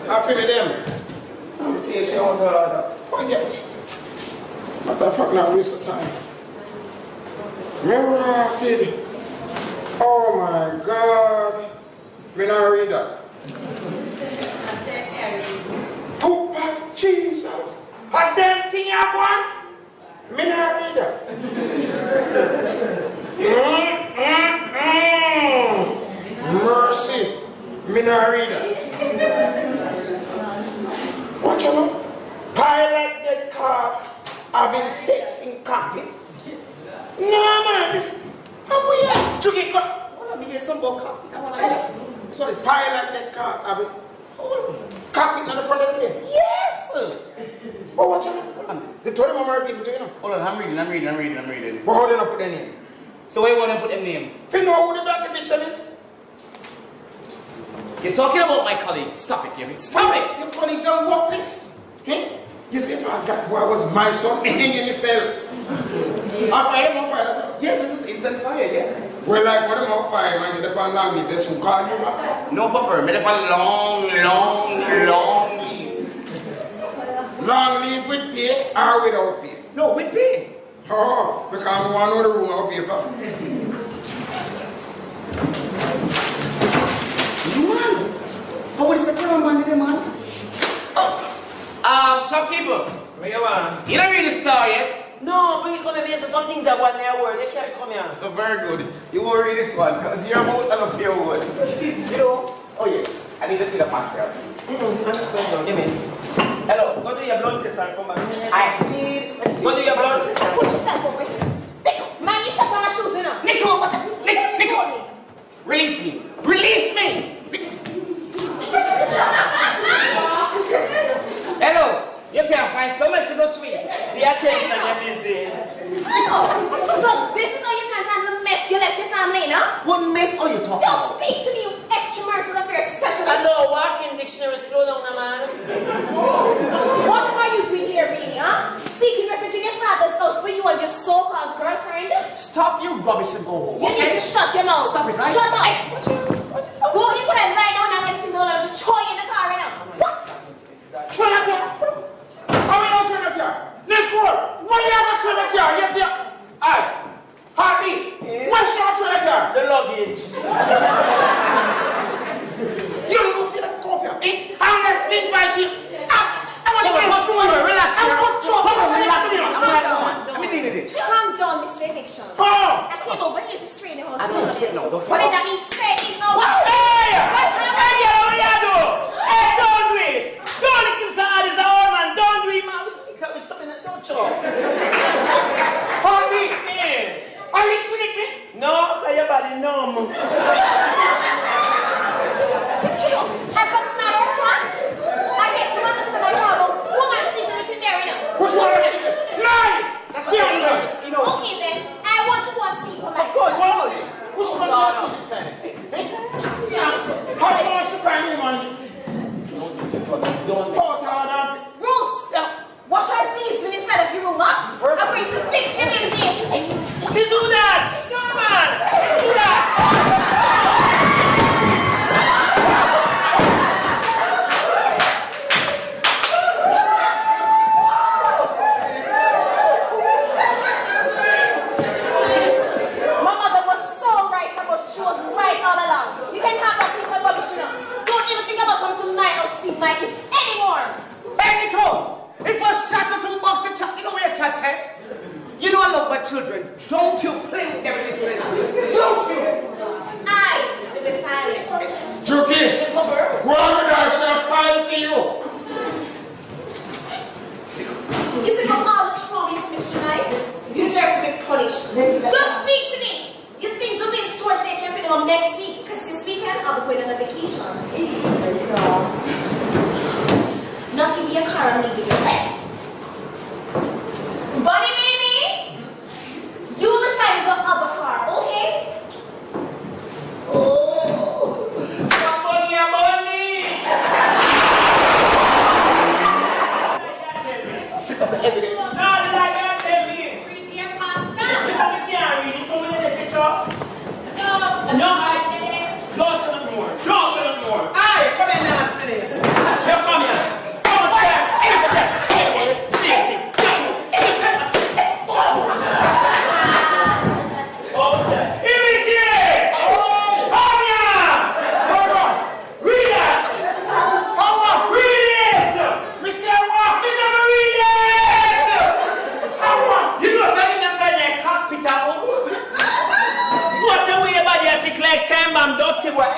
I feel them. I'm facing on the other. Oh, yeah. What the fuck, not waste of time. Merited. Oh my God. Me not read that. Oh my Jesus. A damn thing I want. Me not read that. Mercy. Me not read that. What you know? Pilot get caught having sex in cockpit. No man, this how we are drinking cup. What I mean some about cockpit. I wanna say. So this pilot get caught having cockpit on the front of the plane. Yes! But what you know? They told him how many people do you know? Hold on, I'm reading. But how they not put their name? So where you want to put them name? They know who the documentation is? You're talking about my colleague. Stop it, Kevin. Stop it! Your colleagues don't work this. Hey? You see, if that boy was my son, hanging himself. I fired him on fire. Yes, this is instant fire, yeah. Well, like, what am I fire, man? You depend on me. This will call you back. No, Papa. Me depend long leave. Long leave with pay or without pay? No, with pay. Oh, because I want to know the room I'll pay for. Man, how is the camera man with them, man? Shopkeeper. What you want? You don't read the star yet? No, but you come here, so some things that want their word. They can't come here. Oh, very good. You won't read this one because you're about to of your word. You know? Oh, yes. I need to see the material. Give me. Hello, go do your blood test and come back. I need. Go do your blood test. Put yourself up with it. Man, you step on my shoes, you know. Nico! Release me! Release me! nice, so much go sweet. The attention you're busy. So this is how you can't handle the mess you left your family, no? What mess are you talking Don't about? speak to me, you extramarital affairs specialist. I know, walking dictionary, slow down, man. What are you doing here, really, huh? Seeking refuge in your father's house for you and your so-called girlfriend? Stop your rubbish and go home. You need to shut your mouth. Stop it, right? Shut up. Go inside right now and I'll get into the room. Just throw you in the car right now. What? Turn up here. How are you turn up here? Nicole, what do you have a turn up here? Yep, yep. Aye. Harvey, what's your turn up here? The luggage. You don't go see that come up here. Eh? I'm let's invite you. I want to get much more. Relax. I want to relax. Let me deal with it. Calm down, Mr. Eviction. Oh! I came over here to straighten you out. I don't care now, don't What did that mean straighten out? Hey! What's happening? Hey, girl, what you do? Hey, don't do it. Don't let him say, ah, this is an old man. Don't do it, man. We can't make something that don't show. Harvey, Yeah. are you sleeping? No, because your body numb. As a matter of fact, I get to understand that you have a woman sleeping with you there right now. What's wrong with you? Lie! You know, Okay then, I want to go and sleep for of myself. course, What? you Which one know. do you sleep? How do you want to find me money? Don't. Oh, Tawada. Bruce, wash your face when inside of your room, huh? I'm going to fix your business. We do that. Come on. Do that. My mother was so right about it. She was right all along. You can have that piece of rubbish, you know. Don't even think about coming to my house to see my kids anymore. Hey, Nicole, if I shot a two box of chat, you know where your chat said? You know I love my children. Don't you play with them in this relationship. Don't you? I will be filing. Juki, Yes, my bird. go on with that shall file for you. You see, from all the trauma you put me through tonight, you deserve to be punished. Just speak to me. You think so being storage they can fit on next week? Because this weekend I'll be going on a vacation. Not in your car and leave with your pet. Bunny baby, you will try the other car, okay? Oh. Money, money. Evidence. No, like that, baby. Treat your pasta. You know we can't read it. Come in the picture. No. No. I did it. Don't say no more. Don't say no more. Aye, come in nastiness. Here, come here. Come on, see it. Like Kemba dirty boy.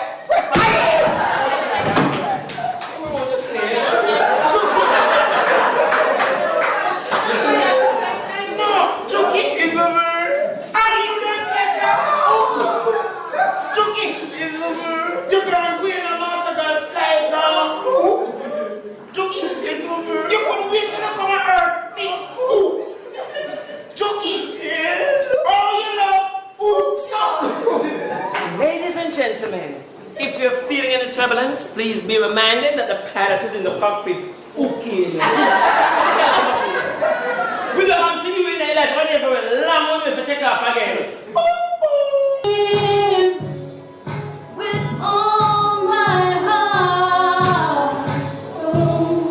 No, Juki. It's my bird. How do you not catch up? Juki. It's my bird. You can win a master gun style gun. Juki. It's my bird. You could win to come on earth. Juki. Yes. All you love. So. Ladies and gentlemen, if you're feeling any turbulence, please be reminded that the pilot is in the cockpit. Okay. We don't have to do it like whenever we're long way to take off again. With all my heart.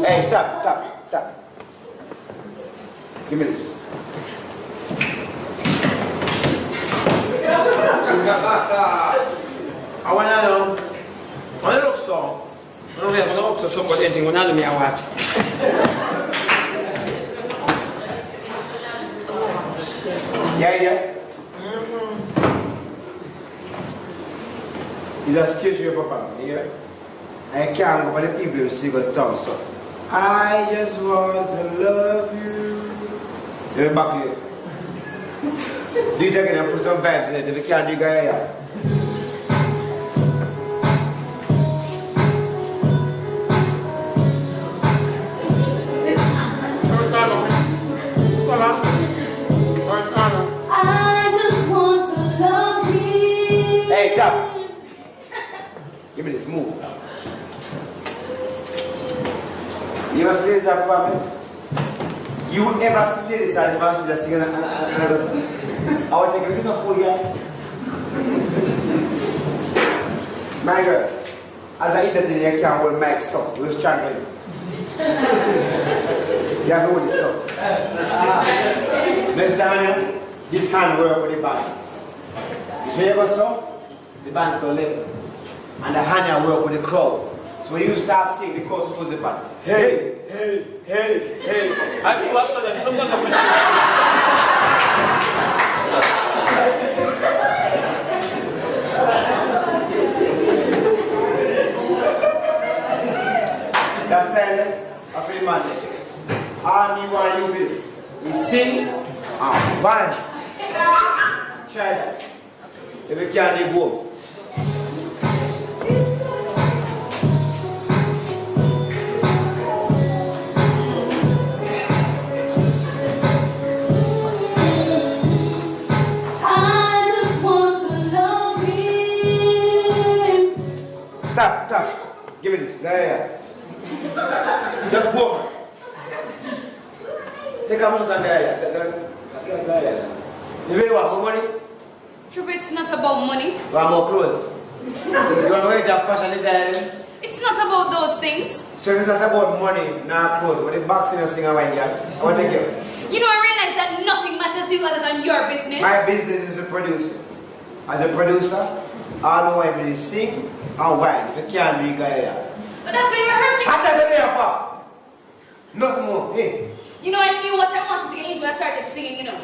Hey, tap. Give me this. I want to know. When I look so, I don't have to look to somebody anything when I do me I watch. Yeah. It's a stage your papa, yeah? I can't go by the people who see got thumbs up. I just want to love you. You're back here. Do it again and put some vibes in it if you can't do it, yeah. about me? You ever see this advance she's singing another song? I want to take a piece of food guy. My girl, as I eat that thing, you can't hold my song. You're struggling. You have to hold this song. Next time, this hand work with the bands. This way you go so, the bands go left. And the hand work with the crowd. So when you start singing, the crowd supposed to band. Hey, hey, hey, hey. I trust them. That's time of the man. All you want you will. You sing and band. Try that. If you can't, you go. Stop. Give me this. Yeah. Just go. Take a month and there. You really want more money? True, it's not about money. You want more clothes? You want to wear that fashion design? It's not about those things. So it's not about money, not clothes. But the boxing and singing wine, yeah. I want to take it. You know, I realize that nothing matters to you other than your business. My business is a producer. As a producer, all I know I do is sing and wine. You can't be guy. But I've been rehearsing. I tell you there, Pop. Nothing more. Hey. You know, I knew what I wanted to get into when I started singing, you know.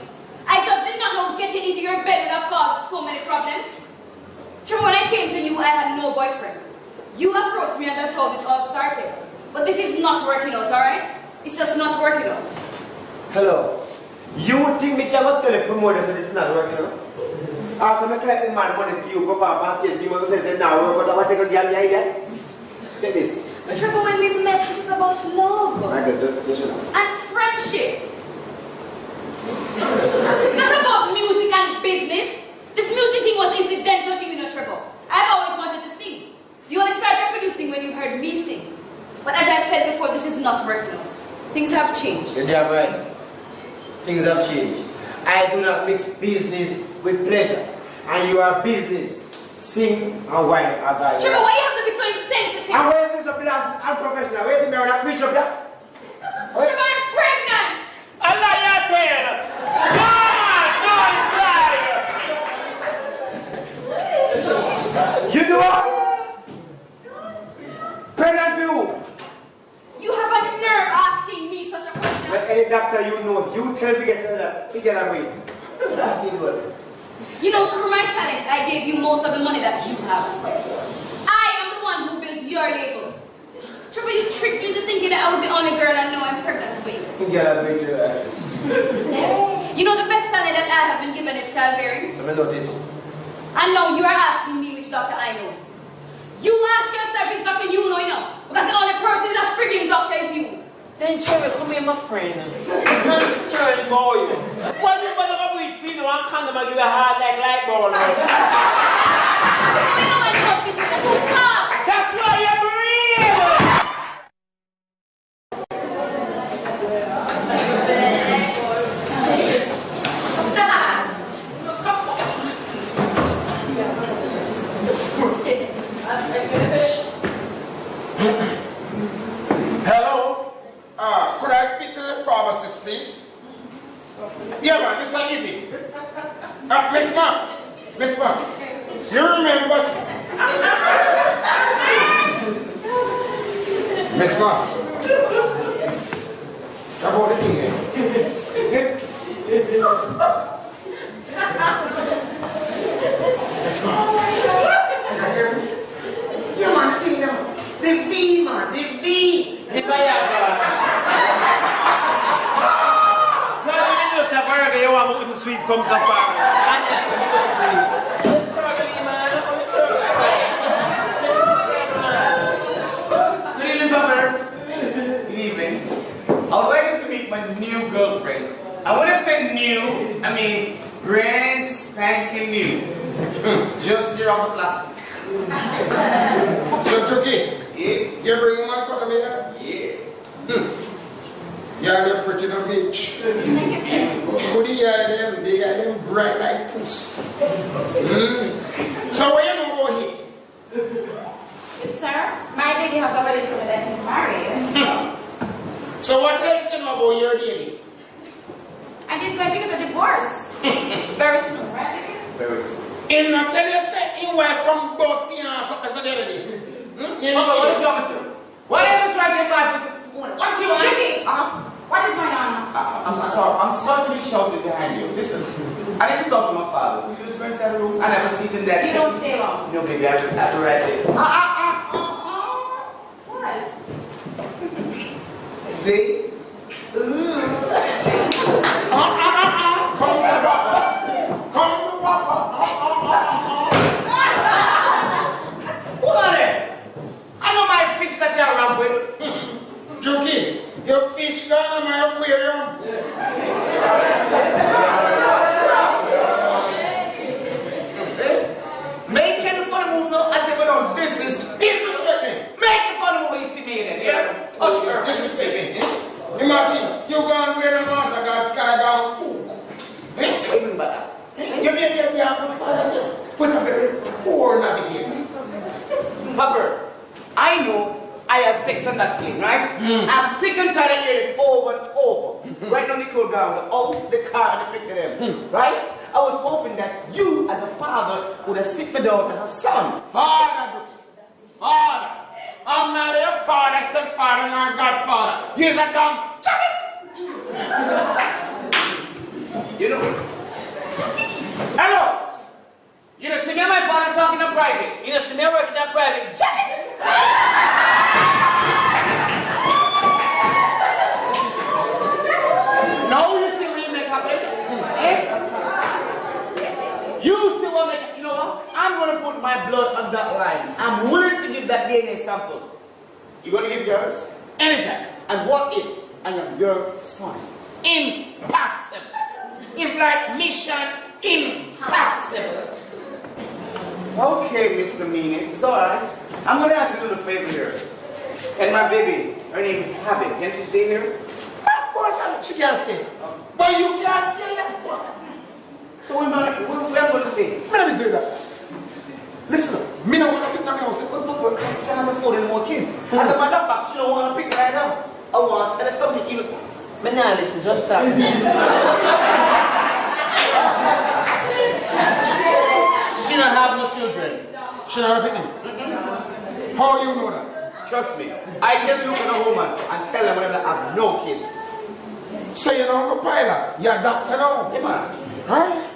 I just did not know getting into your bed would have caused so many problems. True, when I came to you, I had no boyfriend. You approached me and that's how this all started. But this is not working out, alright? It's just not working out. Hello. You think me cannot tell the promoter that it's not working out? After me collect the man money for you, go back and stage, people will say, now work out, I want to take a girl the idea. Take this. But Trevor, when we met, it was about love. I got this. And friendship. Not about music and business. This music thing was incidental to you, no Trevor. I've always wanted to sing. You only started producing when you heard me sing. But as I said before, this is not working out. Things have changed. You're damn right. Things have changed. I do not mix business with pleasure. And you are business. Sing and wine and guy. Trevor, why you have to be so insensitive? I'm going to be so blessed and professional. Wait a minute, I'm preach up there. Trevor, I'm pregnant. I like your tail. You know what? Pregnant for you. You have a nerve asking me such a question. But any doctor you know, you tell me get that. He get away. You know, through my talent, I gave you most of the money that you have. I am the one who built your label. Trevor, you tricked me into thinking that I was the only girl I know I'm pregnant with. Get away to You know, the best talent that I have been given is childbearing. So I know this. And now you are asking me which doctor I know. You ask yourself which doctor you know, because the only person who's a frigging doctor is you. Then Cherry, come here, my friend. I'm concerned about you. Why do you bother up with feet and condom and give you a heart like light bulb? You know my coach is a good class. That's why you breathe! Hello? Could I speak to the pharmacist, please? Yeah, man, this is Evie. Miss Ma, you remember? Miss Ma, come on, the thing here. Miss Ma, can you hear me? Yeah, man, sing now. The V, man, the V. The Viagra. Now you know Viagra, you want to sweet come so far. Good evening, Papa. Good evening. I would like you to meet my new girlfriend. I wouldn't say new, I mean brand spanking new. Just year off the plastic. So, Chucky, Yeah. you bring him on for me? Yeah. You're the pretty no bitch. Good year them, they are them bright like puss. So where you gonna go hit? Sir, my baby has already told me that he's married. So what else you know about your baby? And he's going to get a divorce. Very soon, right? Very soon. In not tell you say your wife come bossy and something so the other day. Papa, what is wrong with you? Why are you trying to get my this morning? What you want? Jimmy, what is going on? I'm so sorry. I'm sorry to be shouting behind you. Listen, I need to talk to my father. Will you just go inside the room? I never see him there. You don't stay long. No, baby, I'll be right there. What? See? Come to Papa. Come to Papa. Hold on there. I know my fish that you're around with. Juki, your fish down in my aquarium. Making the funny move now. I said, but no, disrespect me. Make the funny move you see me in it, yeah? Touch her. Disrespect me. Imagine, you go and wear a mask and got sky down. What do you mean by that? What a very poor navigator. Papa, I know I had sex on that plane, right? I'm sick and tired of hearing it over and over. Right now, Nicole down the house, the car, and the picture them. Right? I was hoping that you, as a father, would have sit me down as a son. Father, Father. I'm not your father, stepfather, nor godfather. He's a dumb chicken. You know. Hello. You know, see me and my father talking in private. You know, see me working in private. Now you see what you make happen? You see what make, you know what? I'm going to put my blood on that line. I'm willing to give that DNA sample. You going to give yours? Anytime. And what if I am your son? Impossible. It's like mission impossible. Okay, Mr. Meanies, it's alright. I'm going to ask you a little favor here. And my baby, her name is Habit. Can she stay here? Of course, she can't stay. But you can't stay. So where am I going to stay? Let me say that. Listen, me don't want to pick my house. But Papa, I can't afford any more kids. As a matter of fact, she don't want to pick right now. I want to tell her something even... But now listen, just stop. She don't have no children. She not have any. How you know that? Trust me, I can look at a woman and tell them whether I have no kids. So you know, no pilot. You're a doctor now. Yeah, man. Huh?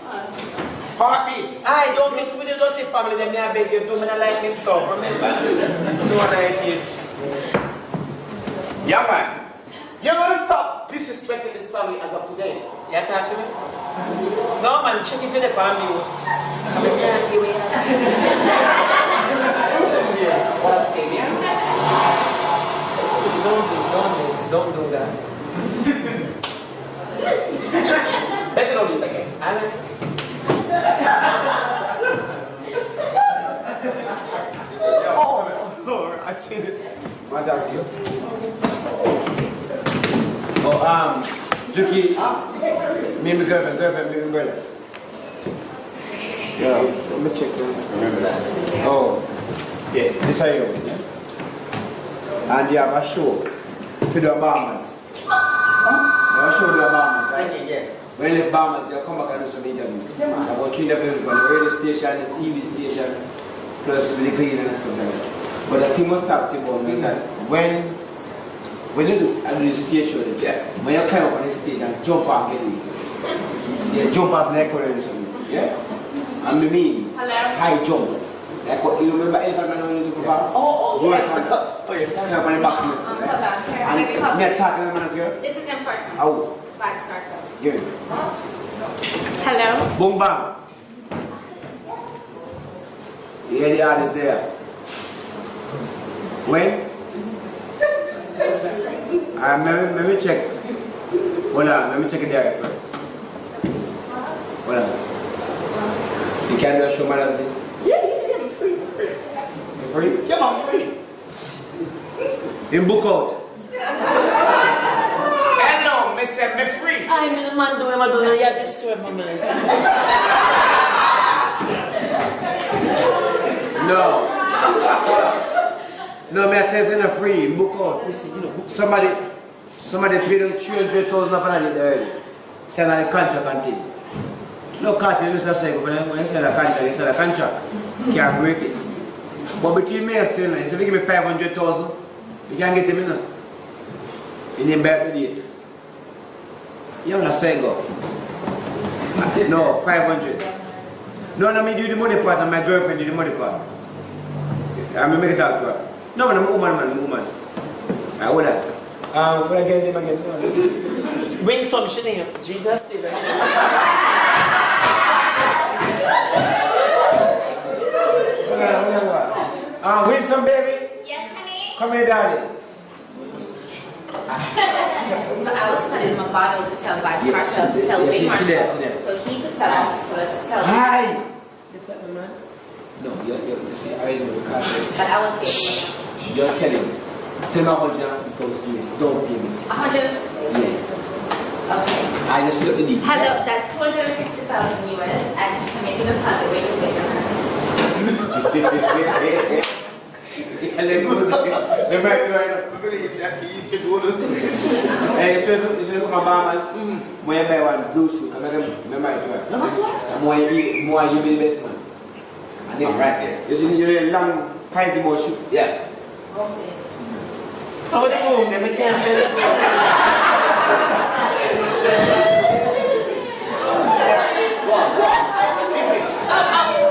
Heartbeat. I don't mix with the dirty family, then me I beg you, do me not like him so, remember? No like it. Young man, you're going to stop disrespecting this family as of today. You talk to me? No man, check if you're the palm mute. I mean, can't give it. What I'm saying, yeah? Don't do that. Better don't do it again. I like it. Oh, Lord, I did it. My doctor. Oh, Juki, me and my girlfriend, me and my brother. Yeah, let me check that. Remember that? Oh, yes, this is you, yeah? And you have a show to the Bahamas. You have a show to the Bahamas, right? Yes. When you leave Bahamas, you come back and do some interviews. Yeah, man. About 3 different people, the radio station, the TV station, plus the cleaning and stuff like that. But the thing was talked about me that when you do the stage show, when you climb up on the stage and jump off the you jump off like or something, yeah? And me mean, high jump. Like what you remember Elephant Man when you do Oh, yes. Oh, yes. Climb up on the back of it. And me talking to the man here. This is in person. Oh. 5-star. Give it. Hello? Boom bang. You hear the artist there. When? Let me check. Hold on, let me check it there first. Hold on. You can't do a show, man, Yeah, I'm free. You free? Yeah, I'm free. You book out. And I'm the man doing my doing. Yeah, disturb my man. No. No, me I tell you, it's free. Book out. Somebody paid them 300,000 up on it already. Send a contract and thing. No cartel, Mr. Sego, when you send a contract, you send a contract. You can't break it. But between me and still, if you give me 500,000, you can't get them in. You need back the date. You want to Sego? No, 500. No, me do the money part and my girlfriend do the money part. I'm going to make it out to her. No, I'm a woman. I would have. When I get him again. Bring some shit in. Jesus, save it. Wilson, baby. Yes, honey? Come here, darling. So I was putting my bottle to tell Vice Marshal, to tell Big Marshal. So he could tell to tell Hi! No, you're see, I already know the car. But I was saying, You're telling me. Tell me how much you have to use. Don't pay me. 100? Yeah. Okay. I just got the deal. Hello, that's 250,000 US, and you can make it a deposit when you take your hand. Hey, it's when you come Bahamas, when you buy one blue suit, I'm going to buy it. More you be the best man. And next right there. You see, you're a long, piney more shoe. Yeah. Okay. How would I go? Never can.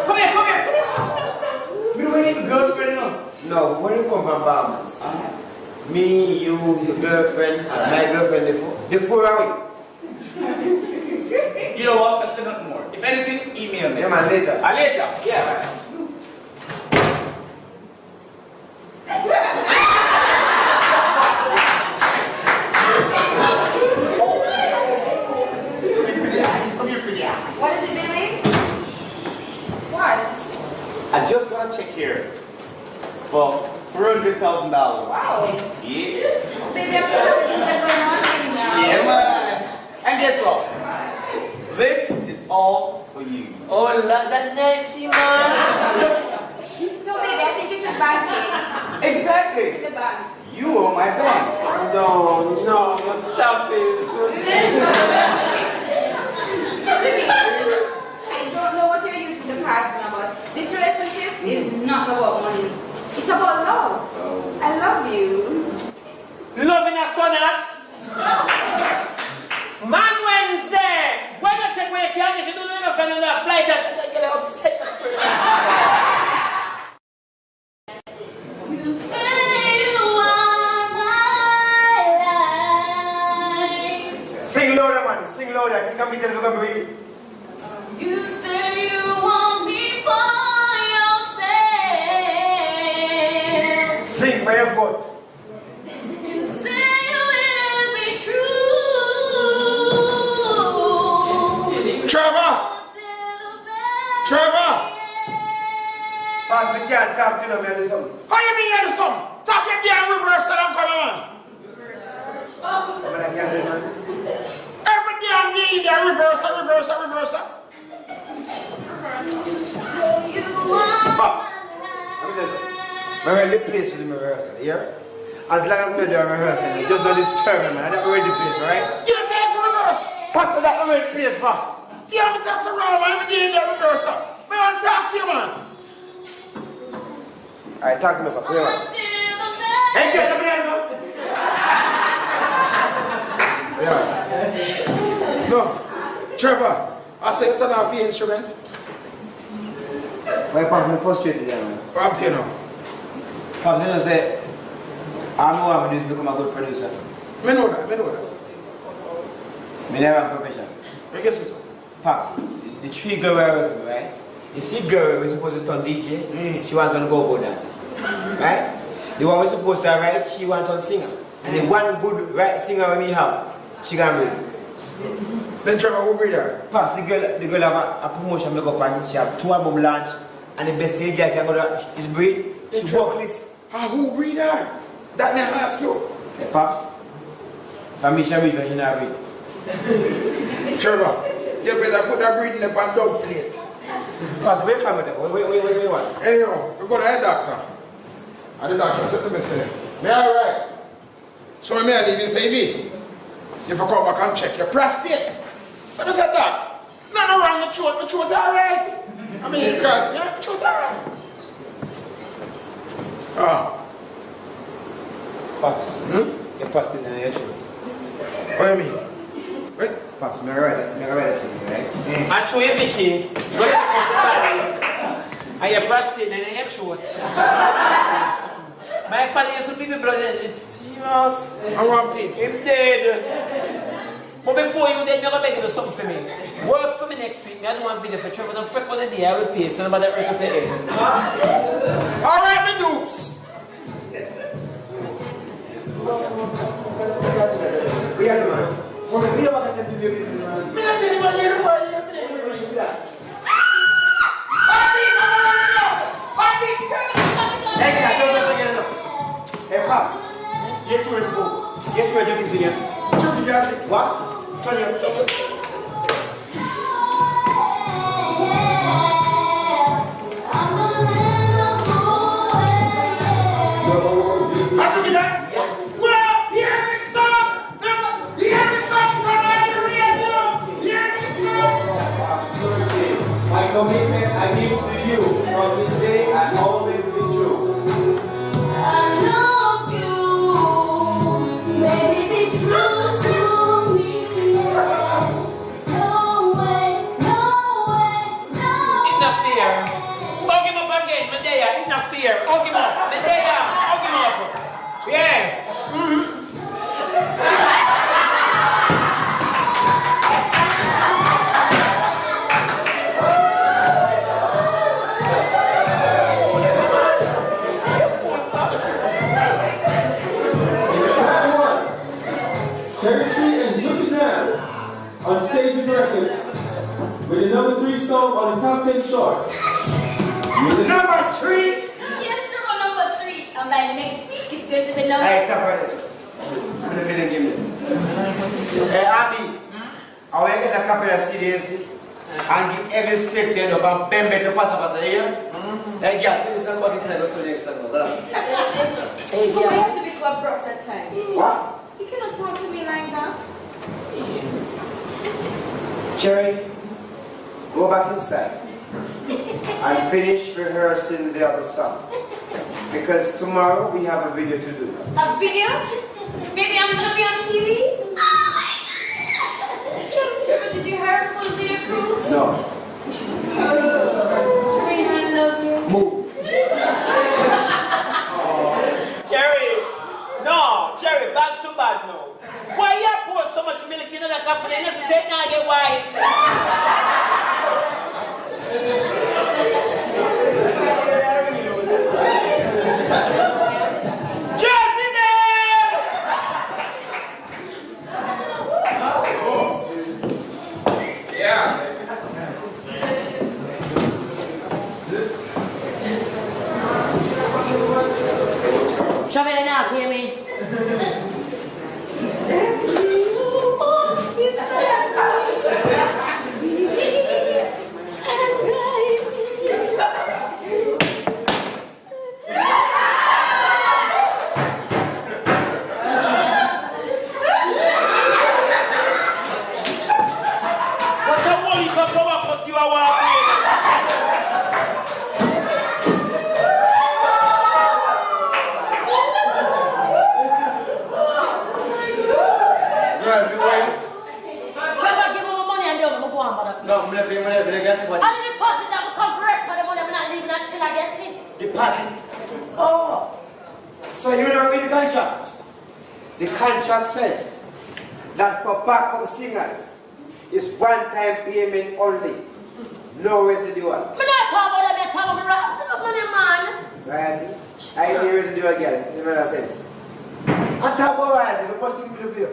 Come here. You don't need a girlfriend now? No, when you come from Bahamas, me, you, your girlfriend, and my girlfriend, the four are we. You know what? Let's say nothing more. If anything, email me. Yeah, man, later. Later. Yeah. What is it, baby? What? I just got a check here for $300,000. Wow. Yeah. Baby, I'm so happy things are going on right now. Yeah, man. And guess what? This is all for you. Oh, that nice, man. So, baby, I think you should bank it. Exactly. In the bank. You owe my bank. No, stop it. I don't know what you're using the past now, but this relationship is not about money. It's about love. I love you. Loving a sonnet. Man Wednesday. When you take away can if you don't know friend on that flight, you get upset. You say you are my life. Sing louder, man. Sing louder. You can be the look breathe. You say you want me for yourself. Sing for your God. You say you will be true. Trevor! Pass me can't talk to them, man. Something. How you mean you do something? Talk your damn reverse that I'm coming on. Something I can't do, man. Every damn day you get reverse. You are Pops, let me tell you something. I rent the place for the rehearsal, yeah? As long as I do a rehearsal, just don't disturb me, man. I don't rent the place, right? You don't take for reverse. What does that rent the place for? You have to talk to Rob every day you get reverse. I want to talk to you, man. Alright, talk to me, Papa. Come on. until the Hey, get the place, man. Yeah. No. Trevor, I said turn off your instrument. Why, Pops, I'm frustrated, yeah, man. What do you know? Pops, you know, say, I know I'm going to become a good producer. Me know that. I never have a profession. I guess it's so. Pops, the three girls were with me, right? You see girl we're supposed to turn DJ, she wants to go dance. Right? The one we're supposed to write, she wants to singer. And the one good right singer we have, she can read. Then Trevor, who breed her? Pops, the girl have a promotion make up and she have 2 album launch and the best thing I can go to is breed. She vocalist. Who breed her? That may I ask you. Hey, Pops, for me she read when she not read. Trevor, you better put that breathing up on dog plate. Pass, where come with it? Wait, what? Anyhow, we go to the doctor. And the doctor said to me, say, me alright. So me I leave you say, V, if I come back and check your prostate. So I said, Doc, nothing wrong with the throat alright. I mean, because, yeah, the throat alright. Pass. Your prostate in your throat. What do you mean? Wait. Pass, me alright, right? I show you, Vicky. Go check out the body. And your prostate in your throat. My father used to be the brother. It's serious. I want it. I'm dead. But before you dead, you're going to beg you do something for me. Work for me next week. I don't want video for Trevor. Don't fret for the day. I will pay. So nobody hurt up the head. Alright, my dupes. We are the man. We are the man. Me not tell you what you're doing. Hey, Pops, get to it, go. Get to it, you can what? Turn your My commitment I give to you from this day and always be true. I love you, baby, be true to me. No way, no way, no way. Interfere. Hug him up again, Medea. Interfere. Hug him up. Medea. Hug him up. Yeah. On Stages Records with the number 3 song on the top 10 chart. Number 3? Yes, sir, number 3. And by next week, it's going to be number 4. Hey, stop right there. Hey, Abby, I will get a couple of CDs and give every straight kind of a bembe to pass here. Hey, girl, tell me something about this and not to the next one. Hey, But we have to be so abrupt at times. What? You cannot talk to me like that. Cherry, go back inside and finish rehearsing the other song. Because tomorrow we have a video to do. A video? Maybe I'm going to be on TV? Oh my God! Trevor, did you hire a full video crew? No. Karina, I love you. Move. Cherry. No, Cherry, bad to bad now. Why you pour so much milk in the coffee and you say now get white? Jersey man! Yeah. Trevor, you not hear me? Deposit. Oh, so you never read the contract? The contract says that for backup singers, it's one-time payment only, no residual. I'm not talking about that, I'm talking about money, man. Right? I need residual, girl. In another sense. I'm talking about royalty. Look what things we do for you.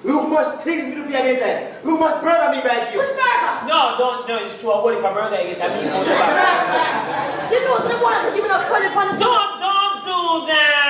Look much things we do for you anytime. Look much brother me by you. Which burger? No, it's true. I want a burger. I get that. You know, so the one that's giving us credit upon the Don't do that.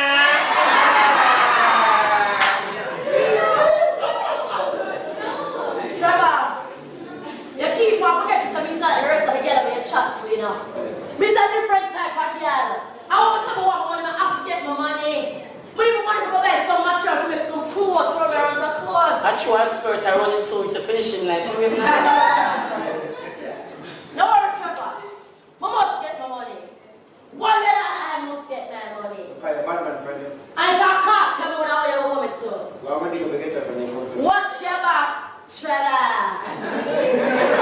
short skirt are running through it's a finishing line. No worry, Trevor. I must get my money. One day I must get my money. Okay, bad man friend. I don't cost you more than what you want me to. Well, I'm going to get up and then come to. Watch your back, Trevor.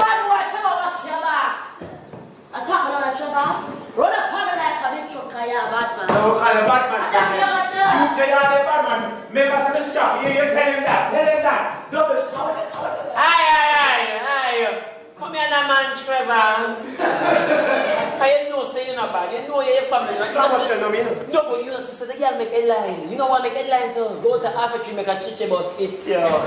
Watch your back. I talk about Trevor. Run up on me like a big truck, you're a bad man. No, kind of bad man friend. You say you're a bad man. Make us a stop. You tell him that. Tell him that. Double stop. Aye. Come here, now, man, Trevor. I know, say you're not bad. You know you're family. Right? How much you know me? No, but you know, sister, the girl make headline. You know what make headline too? Go to Africa, make a chiche bus it, yo.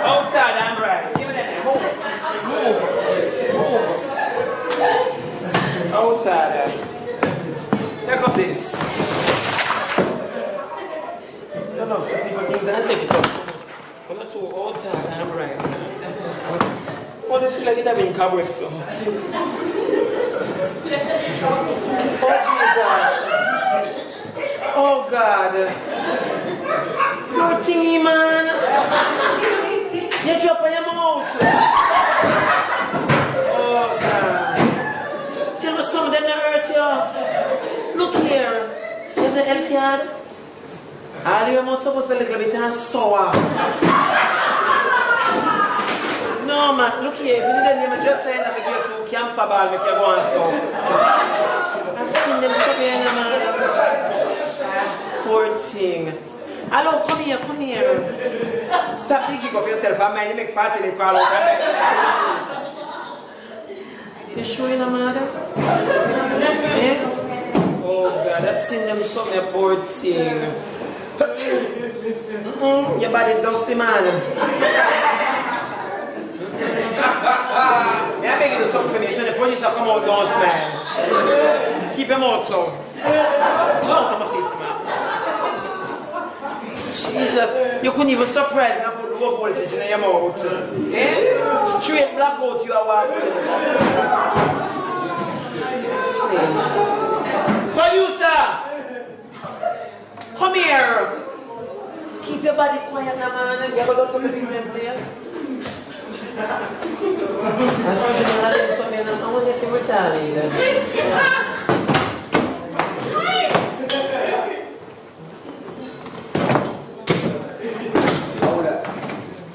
Outside, I'm right. Give me that. Move. Outside. Take up this. No, some people think that I take it up. I'm not too outside, I'm right. Oh, this is like it have been covered, so. Oh, Jesus. Oh, God. Your thingy, man. You drop on your mouth. Oh, God. Tell me something that may hurt you. Look here. You have the health card? All your mouth supposed to look a little bit sour. No, man. Look here. If you need them, just say that we get to camphor ball, make you go on so. I've seen them come here, man. Poor thing. Hello, come here. Stop thinking of yourself. I'm going to make party and call out. You sure you're not mad? Eh? Oh, God, I've seen them something, poor thing. Your body dusty, man. Yeah, I'm making you do something for me. So the police will come out, don't smile. Keep them out, so. Come out of my face, man. Jesus, you couldn't even surprise me and put low voltage in your mouth. Eh? Straight blackout you are walking. Producer! Come here! Keep your body quiet now, man. You have got to the big man place. I wonder if you were tired.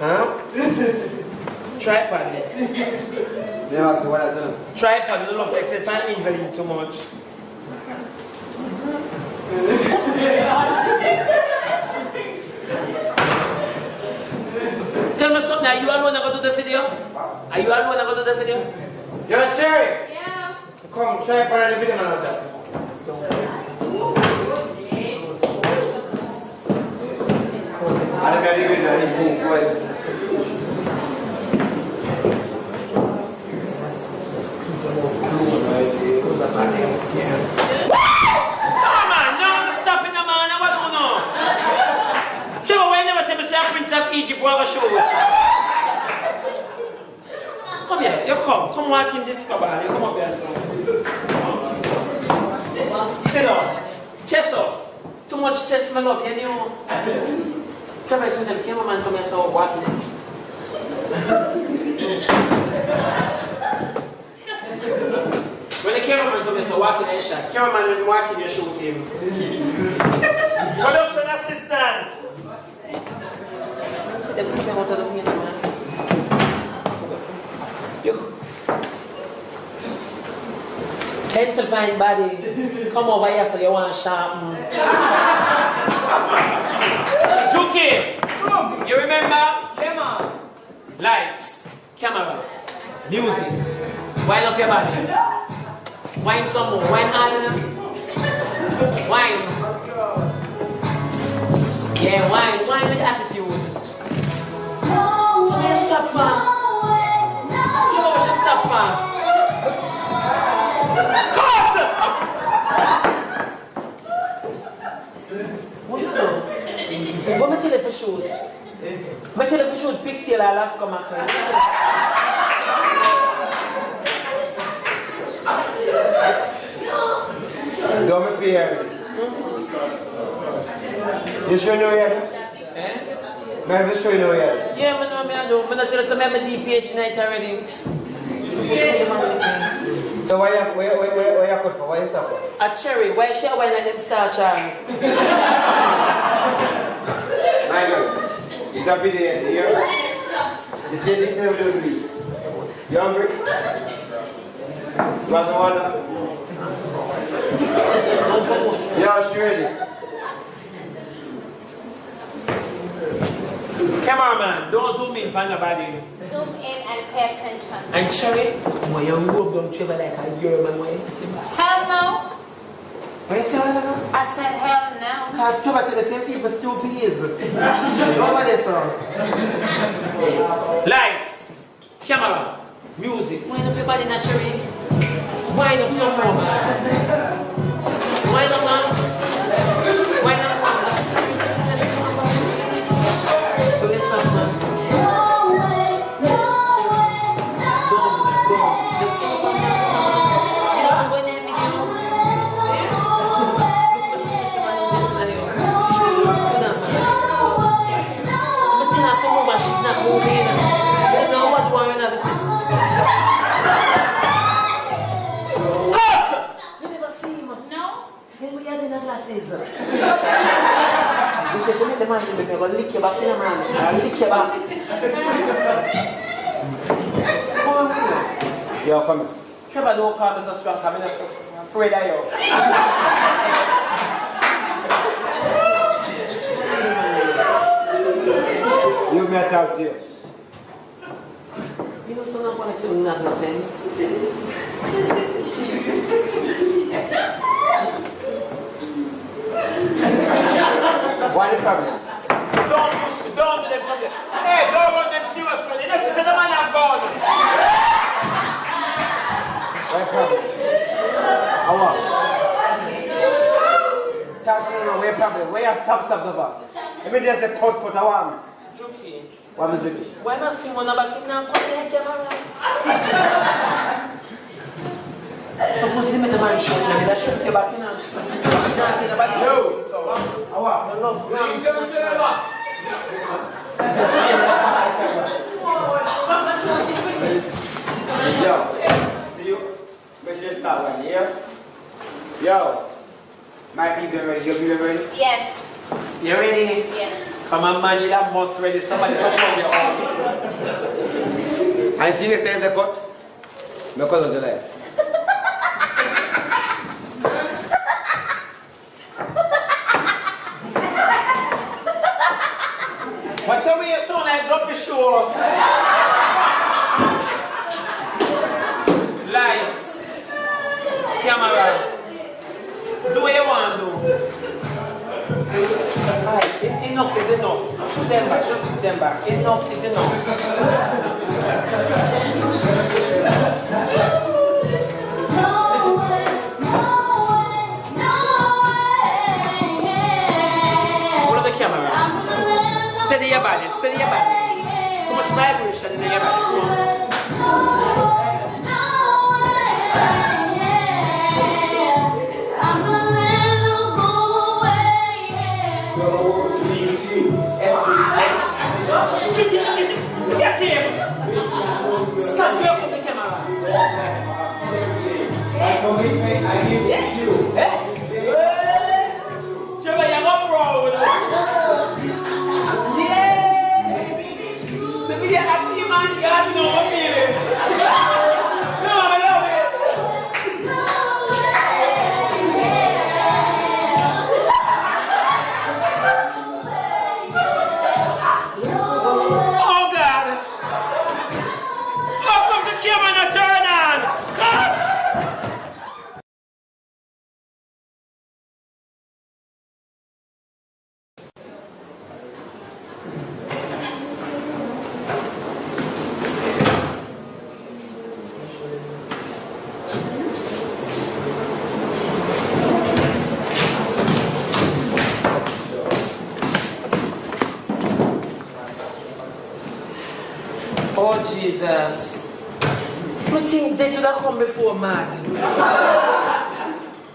Huh? Tripod. Yeah, so what I do? Tripod, you don't take the time invalid too much. Tell me something, are you alone going to do the video? Are you alone going to do the video? Yo, Cherry! Yeah. Come, tripod and the video, man, out there. I'm going to give you this book, boys. Egypt, what I show you. Come here, you come walk in this cabin, you come up here, son. Sit down, chest up. Too much chest, my love, you know. Come here, so the cameraman come here, so walking. When the cameraman come here, so walking a shot. Cameraman when walking, you shoot him. Production assistant. Pencil fine body, come over here so you want to sharpen. Juki, you remember? Yeah, man. Lights, camera, music. Wind up your body. Wine some more, wine harder. Wine. Yeah, wine with attitude. tell you if you should pigtail Alaska mackerel. Don't be here. You sure know yet? Eh? Man, you sure know yet? Yeah, I know, I do. I'm not tell you some DPH night already. So why you cut for? Why you stop for? A cherry, why she wine like them starch on? My God, it's a video here. You see the time don't do. You hungry? You want some water? Yeah, she ready. Cameraman, don't zoom in on nobody. Zoom in and pay attention. And cherry, why you rub them Trevor like a German way? Hell no. What you say? I said hell no. Because Trevor tell the same thing for 2 peas. Over there, sir. Lights, camera, music. Wind up your body, not cherry. Wind up some more, man. Wind up, man. Wind up, man. So let's start, man. She's not moving. You know what one another say. Cut! You never see him? No? Then we have in the glasses. He said, come the man in the middle, lick your back in the man. I'll lick your back. Come on, Yo, come here. Trevor, don't call me so strong, I'm afraid of you. You may talk to you. You know, someone wants to not make sense. What is the problem? Don't do them from there. Hey, don't run them serious, man. You know, see the man I'm gone. What is the problem? How are? Talk to me, where is the problem? Where you stop about? Let me just say, cut, I want. Juki. What is it? Why must you want to back in now? Come here, camera. Suppose you make the man shoot me, that shoot you back in now. Yo! How are? I love you. Yo, see you? Make sure you start one here. Yo, my people ready? Your people ready? Yes. You ready? Yes. Come on, man, you have most ready. Somebody support your arm. And see next time is a cut? Because of the light. What's the way you sound like drop the show? Lights. Camera. Do what you want to do. Alright, enough is enough. Put them back, just put them back. Enough is enough. Hold the camera. Steady your body, steady your body. Too much vibration in your body. Get him! Stop your from the camera. My commitment, I give to you. Trevor, you're not proud. Yeah! The video at you, man, God, no, no, I love it. Oh, God. How come the camera not turn on? God! Oh, Jesus. I think they should have come before Martin.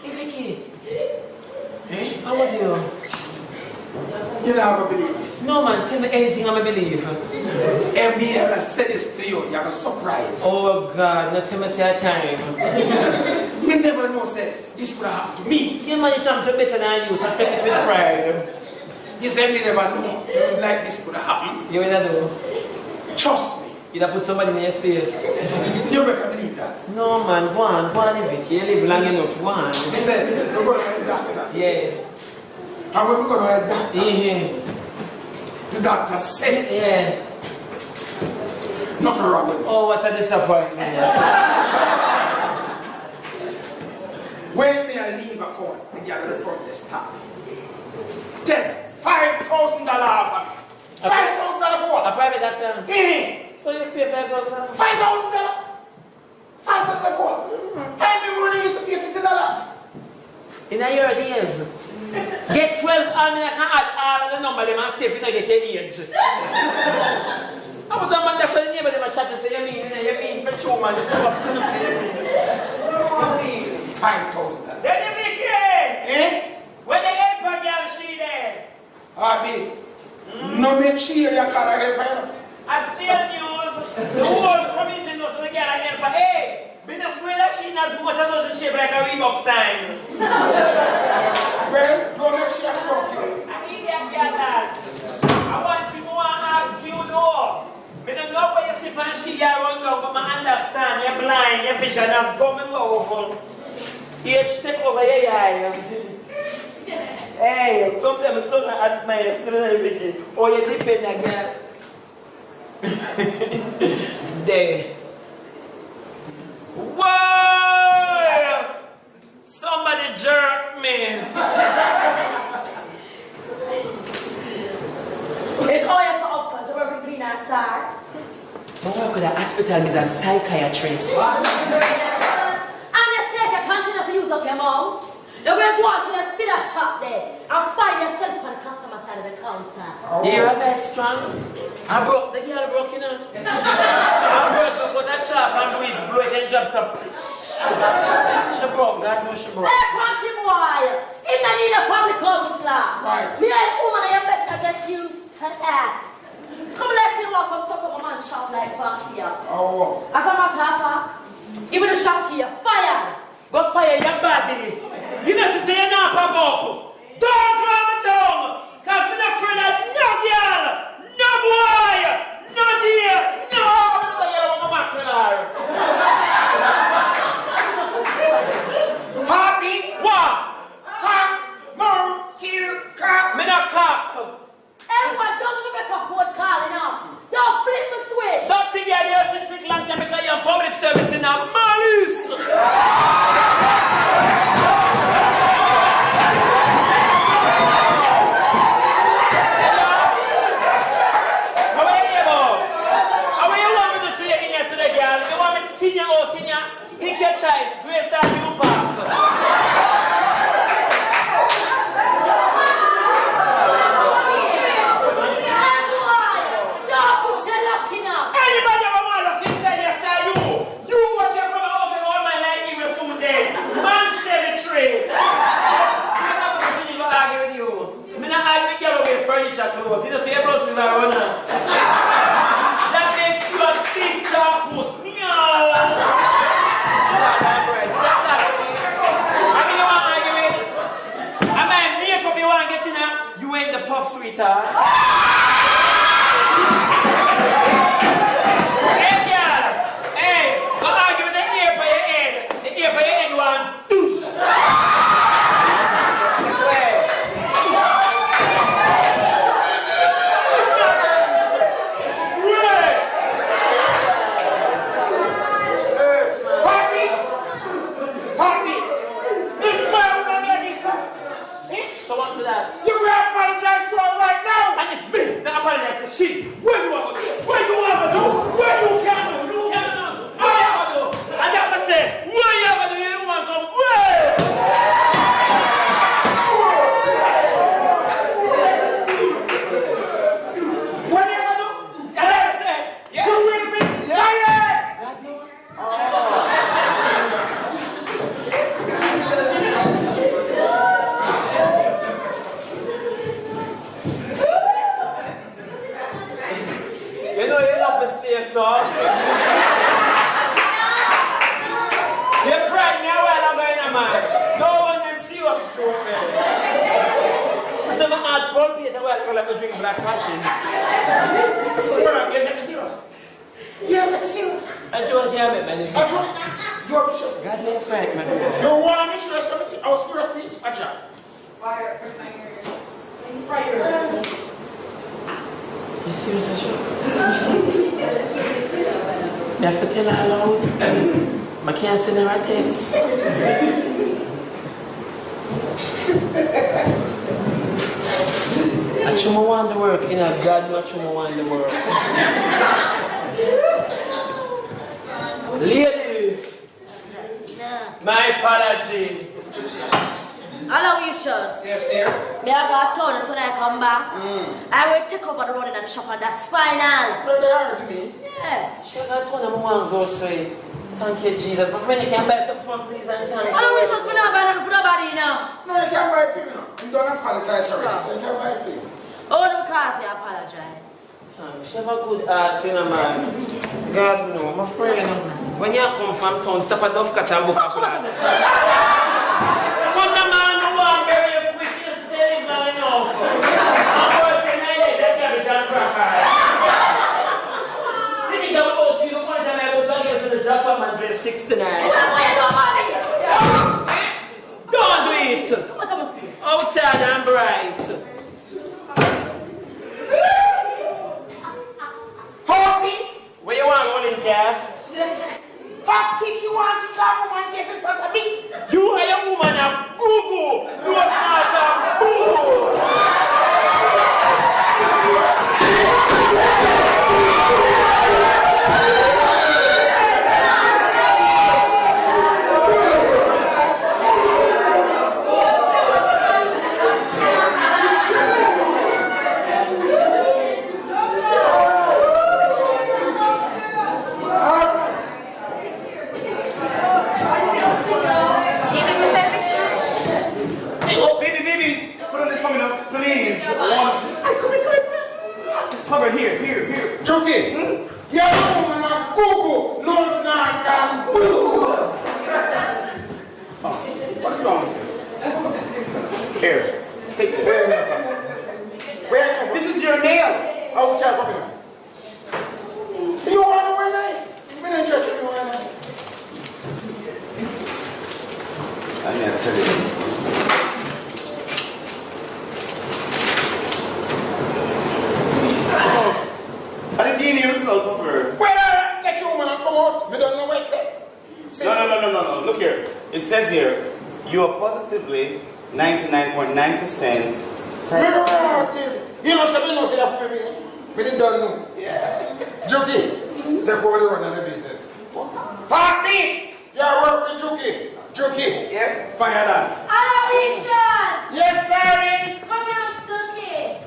Vicky. Eh? How are you? You're not going to believe this. No, man. Tell me anything I'm going to believe. If me ever say this to you, you're going to surprise. Oh, God. Not tell me say a time. You never know, say, this could happen to me. You man, you come to better than you, so take it with pride. You said me never know like this could happen. You will do. Trust me. You have put somebody in your space. You better believe that. No, man. Go on, Vicky. You live long enough. Go on. You said, we're going to a doctor. Yeah. And we're going to a doctor. Mm-hmm. The doctor said, yeah. Nothing wrong with it. Oh, what a disappointment. When me I leave a court, the girl in front of the stop. Take $5,000 off of me. $5,000 for what? A private doctor? So you pay $5,000? $5,000? $5,000 for what? How many money used to pay $50? In a year, years. Get 12 and I can add all of the number them and step in and get your age. I was man, that's why the neighbor them chat and say, you mean for sure, man. $5,000. Then you make it! Eh? When they help her girl, she there. Abi, no make sure you can't help her. I still news. The whole community knows the girl help her. Hey! Been afraid that she not much as doesn't shape like a Reebok sign. Well, go make sure you don't. I need that girl that. I want to go and ask you though. I don't know where you sit and she run down, but I understand you're blind, your vision have come and powerful. Age take over your eye. Hey, sometimes it's not admire still everything. Or you defend that girl. There. Whoa! Somebody jerk me. It's always so upfront to work with Clean and Star. I work with an hospital as a psychiatrist. And you say you continue to use up your mouth. You will go out to the theater shop there and find yourself on the customer side of the counter. You're a very strong. I broke the girl broke, you know. I broke the good chop and breathe, blow it and drop some. She broke, God knows she broke. Hey, Punky boy, if you need a public counselor, me and woman, you better get used to that. Come let him walk up, suck up a man shop like past here. Oh. As a matter of fact, even the shop here, fire. Go fire your body. You know, say you're not a bubble. Don't draw my tongue. Because I'm not afraid of no girl, no boy, no dear, no Happy? What? Cock, no, kill, cock. Me not cock. Everyone, don't make a phone call enough. Don't flip the switch. Don't think you're here 6 feet long time because you're public service in a malice. You know you love to stay soft. You're frightened now while I'm going to man. Don't want them see us stroke me. So my heart palpitates while I'm going to drink black coffee. Well, you take me serious. Yeah, take me serious. I don't care about my name. I don't. You are serious. God damn frank, man. You want to be serious? Let me see. Oh, serious speech? Aja. Fire. You serious, Aja? You have to tell her aloud. I can't send her a text. I chuma want the work, you know. God know I chuma want the work. Lady, my apology. Hello, Wishes. Yes, dear. Me I got told so when I come back, I will take over the running at the shop and that's final. But they are to me. Yeah. She got told I want to go straight. Thank you, Jesus. But when you can buy something from please and thank you. Hello, Wishes. Me not buy nothing for nobody now. No, you can't buy it for you now. You don't apologize already, so you can't buy it for you. Oh, no, because I apologize. She have a good heart, you know, man. God know, I'm afraid, you know. When you come from town, stop at Duff Catch and book a flat. Come the man who want very quick, you say it long enough. I'm going to say, I like that cabbage and cracker. You think I'm out to you, one time I go back here to the Japan man dress 69. Don't do it. Outside and bright. Hoppy! Where you want rolling gas? What kick you want to come woman case in front of me? You are a woman of Google. You are not a fool. Cover here. Chucky! You're a woman of Google, knows not and boo! What's wrong with you? Here. Take this. Where? This is your nail. Oh, we can't come in. You want to wear that? I'm not interested in wearing that. I need to tell you this. I didn't get any result over. Well, take your woman and come out. We don't know what it said. No. Look here. It says here, you are positively 99.9%. You know something else you have to be. We didn't know. Yeah. Juki, take over the run of the business. Heartbeat! You're working, Juki. Juki. Yeah. Fire that. Hello, Wishes. Yes, darling. Come here, Stucky.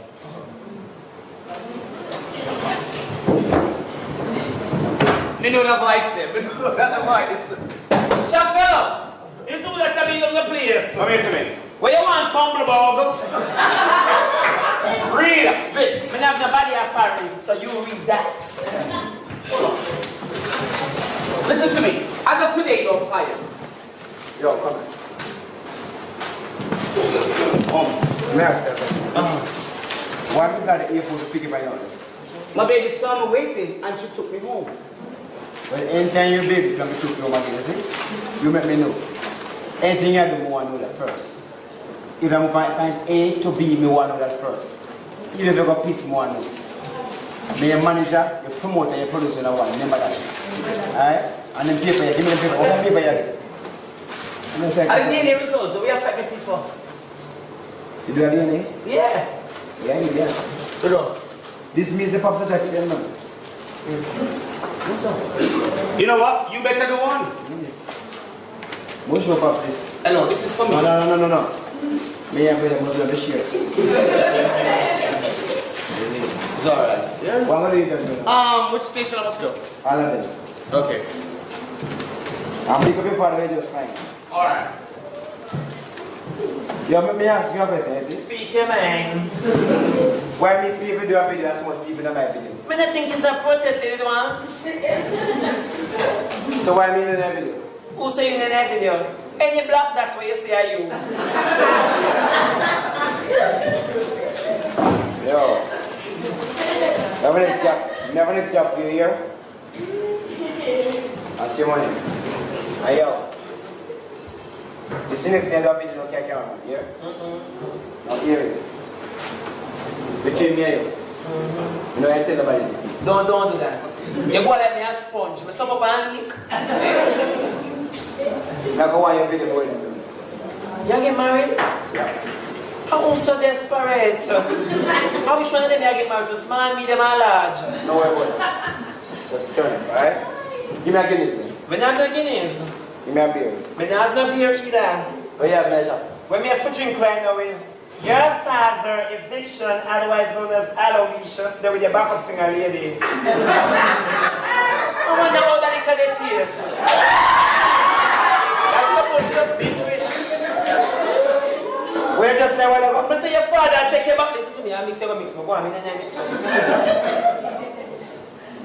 Me know the voice there. Me know that voice. Chauffeur, it's all that coming on the place. Come here to me. Where you want Tumbleborg? Read this. I have nobody affaring, so you read that. Listen to me. As of today, you're fired. Yo, come here. Why you got the airport to pick up my daughter? My baby son waiting and she took me home. Well, anytime your baby come to took you home again, you see? You make me know. Anything I do, I want to know that first. If I'm find A to B, I want to know that first. Even if you got peace, I want to know. Me your manager, your promoter, your producer, I want. Remember that. Alright? And then paper, give me the paper. What paper you get? I didn't get any results, so we have to for. You do a DNA? Yeah. Yeah, you get. Good on. This means the pops attack them now. You know what? You better go on. What's your pop this? I know, this is for me. No. Me and brother must have a share. It's alright. Yeah? What are you going to do? Which station I must go? All of them. Okay. I'm pick up your father, just fine. Alright. You have me ask you a question, you see? Speak your mind. Why me people do a video that so much people in my video. I don't think it's a protest, you know. So why me in that video? Who say you in that video? Any black that way you see are you? Yo. Never let job for you here. Ask your money. Hey yo. You see next thing that video okay camera, yeah? Now hear it. Between me and you. You know I tell nobody. Don't do that. You go let me a sponge. Me suck up and leak. Now go on your video boy. You get married? Yeah. I'm so desperate. How which one of them you get married to? Small, medium, or large? No way boy. Just turn it, alright? Give me a Guinness then. Me not no Guinness. Give me a beer. Me not no beer either. Oh yeah, pleasure. What me have to drink right now is your father eviction, otherwise known as Aloysius, there with your backup singer lady. I wonder how that little it is. That's supposed to be twitch. Where just say what I I say your father take you back. Listen to me, I mix you mix. Go on,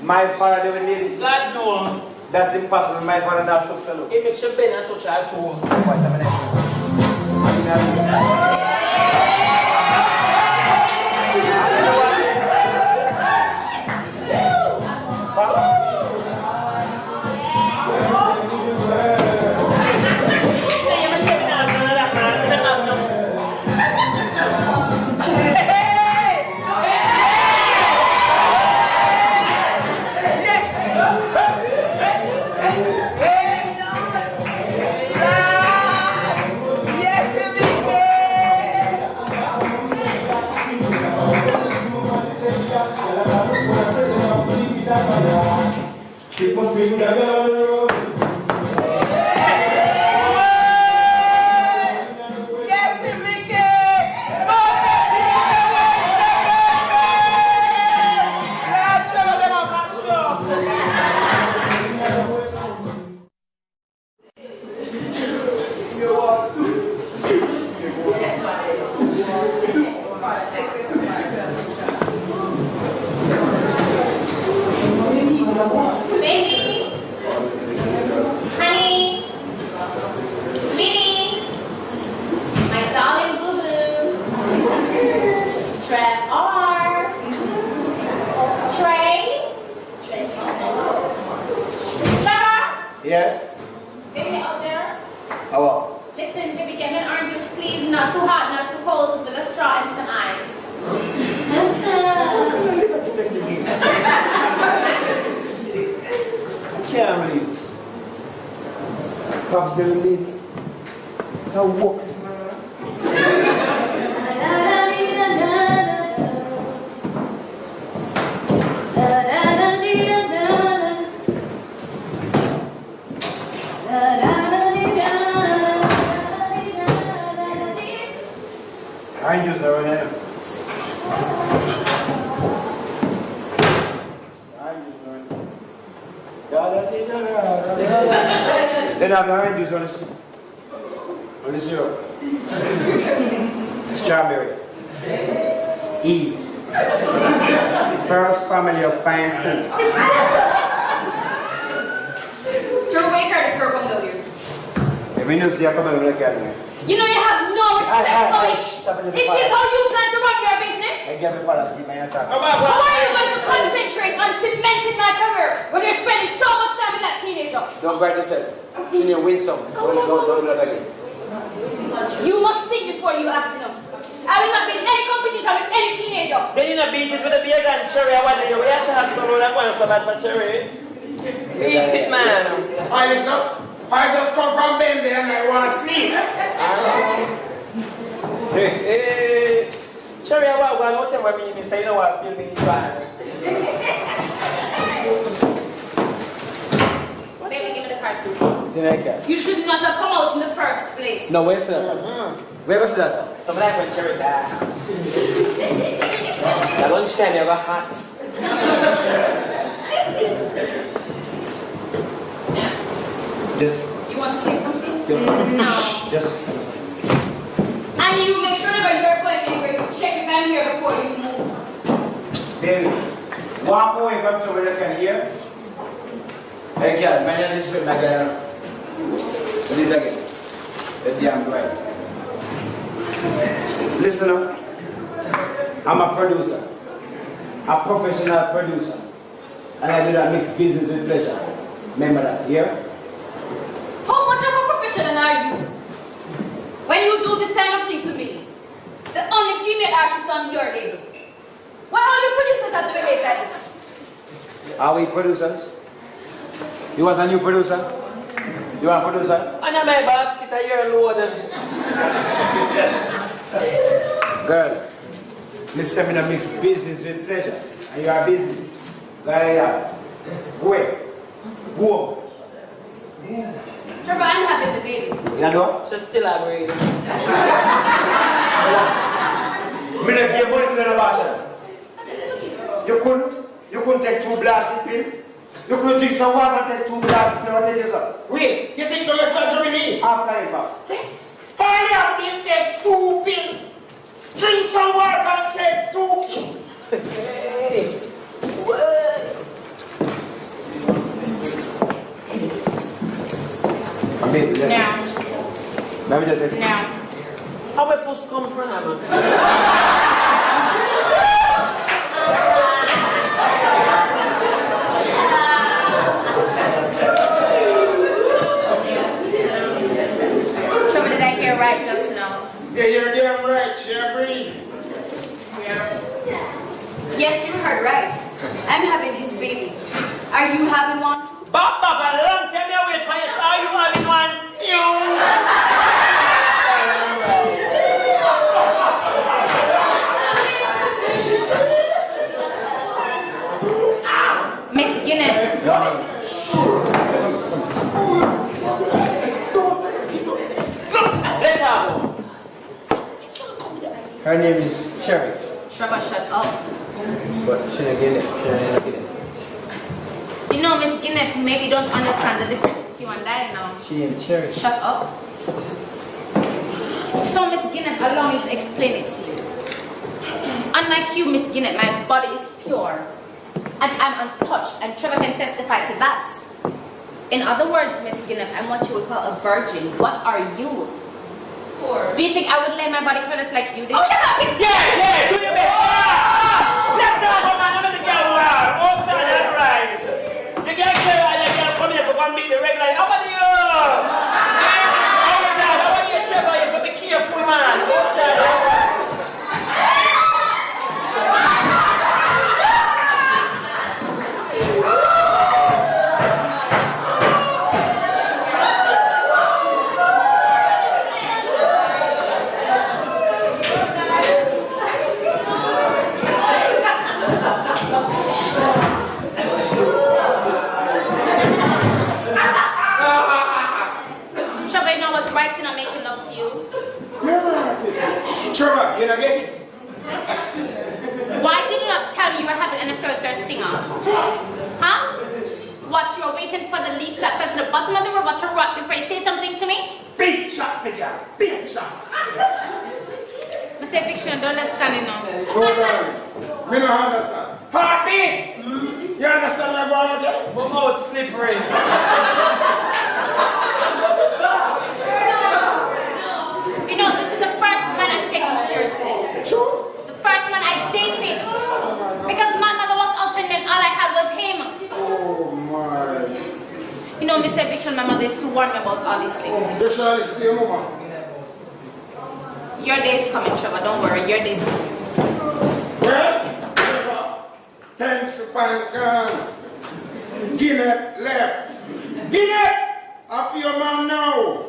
My father never did it. God no. That's impossible. My father not took salute. It makes you bend and touch her too. What's happening? Keep my finger down the road. Yes, Mickey! Baby, honey, sweetie, my darling boo boo, Trev R, Trey, Trevor, Yes? baby out there. How about? Listen, baby, get me an orange juice, please. Not too hot, not too cold, with a straw and some ice. I can't believe this. Pops didn't need it. How woke is my life? I ain't just never had it. Then I have the orange juice on the syrup. Strawberry. Eve. First family of fine food. Throw away Curtis Kirk on you. If you see I come and look at me. You know you have no respect for me. Is this how you plan to run your business? I get me father sleep and you're talking. How are you going to concentrate on cementing my career when you're spending so much time with that teenager? Don't bite yourself. You need to win something. Don't do that again. You must think before you act, you know. I will not be in any competition with any teenager. Then you know beat it with a beer gun, Cherry. I want you. We have to have someone that wants so bad for Cherry. Beat it, man. I listen. I just come from Bendy and I want to sleep. Hey, Cherry, I want one more time where me say, you know what, feel me fine. Baby, give me the card. Then I can. You should not have come out in the first place. No, where's that? Where was that? Some life when Cherry died. At lunchtime, you have a hat. Just. You want to say something? No. Just. And you make sure that you're going anywhere. You check if I'm here before you move. Baby, Walk away from somebody that can hear. Hey, girl, my name is Fred Magdalena. Do it again. The damn right. Listen up. I'm a producer. A professional producer. And I do that mixed business with pleasure. Remember that, yeah? How much of a professional are you when you do this kind of thing to me? The only female artist on your label. Why all you producers have to behave like this? Are we producers? You want a new producer? You want a producer? I know my basket a year loaded. Girl, me say me no mix business with pleasure. And you are business. Like, go away. Go. Trevor, I'm having the baby. You know what? She's still agreeing. Me not give money to the abortion. You couldn't take 2 blasted pills. You couldn't drink some water and take 2 blasted pills and take yourself. Wait, you think you're such a Domini? Ask her, boss. All you have to do is take 2 pills. Drink some water and take 2 pills. Hey. Now. Let me just explain. Now. How my puss come from? Trevor, did I hear right just now? Yeah, you're damn right, Sherry. Yes, you heard right. I'm having his baby. Are you having one? Papa, a long time you wait for your child, you having one? Miss Guinness. Let her go. Her name is Cherry. Trevor, shut up. But she didn't get it. You know, Miss Guinness maybe don't understand the difference between you and I now. She ain't Cherry. Shut up. So, Miss Guinness, allow me to explain it to you. Unlike you, Miss Guinness, my body is pure. And I'm untouched, and Trevor can testify to that. In other words, Miss Guinness, I'm what you would call a virgin. What are you? Poor. Do you think I would lay my body flawless like you did? Oh, shut up! Yeah, do your best. Let's talk about another girl who are outside and rise. You can't tell her that girl come here for one meet the regular. How about you? Outside, how about you, Trevor? You got to be careful, man. Outside. Trevor, you don't get it? Why did you not tell me you were having an affair with their singer? Huh? What, you were waiting for the leaf that fell to the bottom of the river to rot before you say something to me? Big shot, big girl. Big shot. I say big shot, don't understand it now. Hold on. Me don't understand. Heartbeat! You understand my brother again? My mouth slippery. You know, this is the first man I'm taking seriously. True. The first man I dated. Because my mother walked out and then all I had was him. Oh my. You know, Mr. Vision, my mother used to warn me about all these things. You shall stay, woman. Your day is coming, Trevor. Don't worry, your day is coming. Well, thanks, Pankan. Guinea left. Guinea! I feel man now.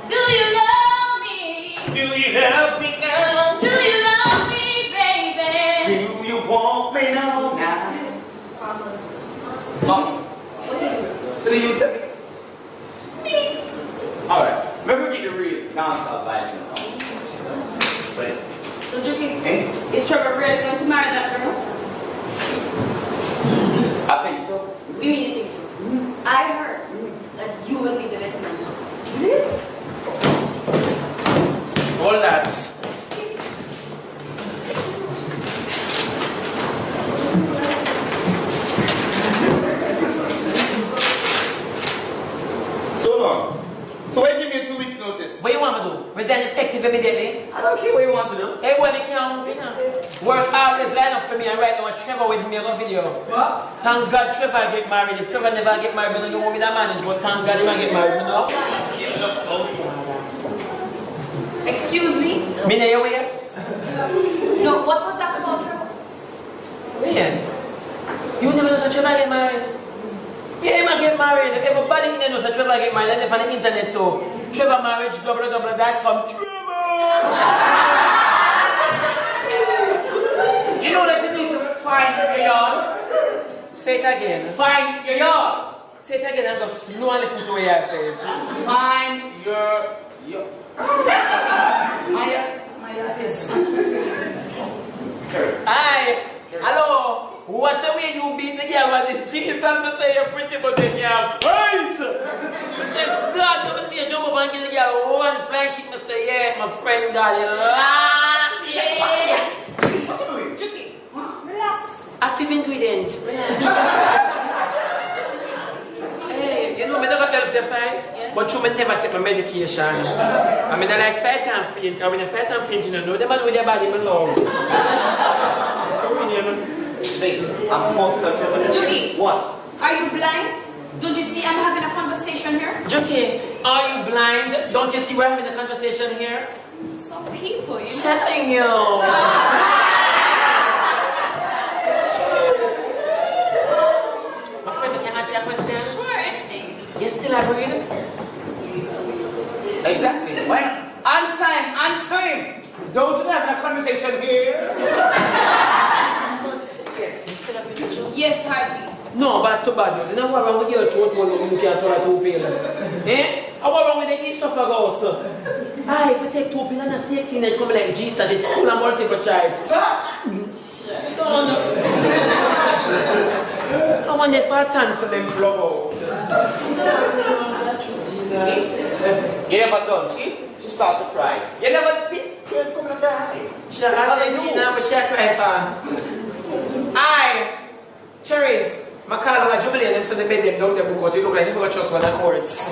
Do you love me? Do you love me now? Do you love me, baby? Do you want me now? Mom, so do you tell me? Me? Alright, remember get the real non-stop vibes in the But So, Juki, is Trevor really going to marry that girl? I think so. You mean you think so? I heard that you will be the best man. All that. immediately. I don't care what you want to do. Hey, well, you can't. Work always line up for me and right now Trevor with me on a video. What? Thank God Trevor get married. If Trevor never get married, then you want me to manage. But thank God he might get married, you know? Excuse me? Me know you here? No, what was that about, Trevor? Man, you never know that Trevor get married? Yeah, he might get married. Everybody in there knows that Trevor get married. And on the internet too. Trevor marriage, www.com. Trevor! You know that you need to find your yard? Say it again. Find your yard. Say it again and go slow and listen to what you say. Find your yard. My yard is... Hi. Hello. What a way you beat the girl when the chicken stand to say you're pretty but they can't fight. Mr. God, you see a jump up and give the girl one flying kick. Mr. Yeah, my friend got it. What are you doing? Juki, relax. Active ingredient. Hey, you know, I never help the fight, but you may never take my medication. I mean, I like fight and faint. I mean, I fight and faint, you know, they man with their body, my love. Hey, I'm most of Juki. What? Are you blind? Don't you see I'm having a conversation here? Juki, are you blind? Don't you see we're having a conversation here? Some people, you know. Telling you. My friend, can I ask you a question? Sure, anything. You still are breathing? Exactly. Well, answer him. Don't you have a conversation here? Yes, heartbeat. No, but too bad. You know what wrong with your throat when you can't swallow 2 pills? Eh? What wrong with the esophagus? Ah, if you take 2 pills and a snake in it, come like Jesus, it's full of multiple choice. No. I want the fat tonsil them flow. See? You never done. See? She started to cry. You never see? Tears coming out her eye. She now, but she cry for. Aye. Cherry, my call on a Jubilee and them said they made them down there because you look like you forgot trust what the courts.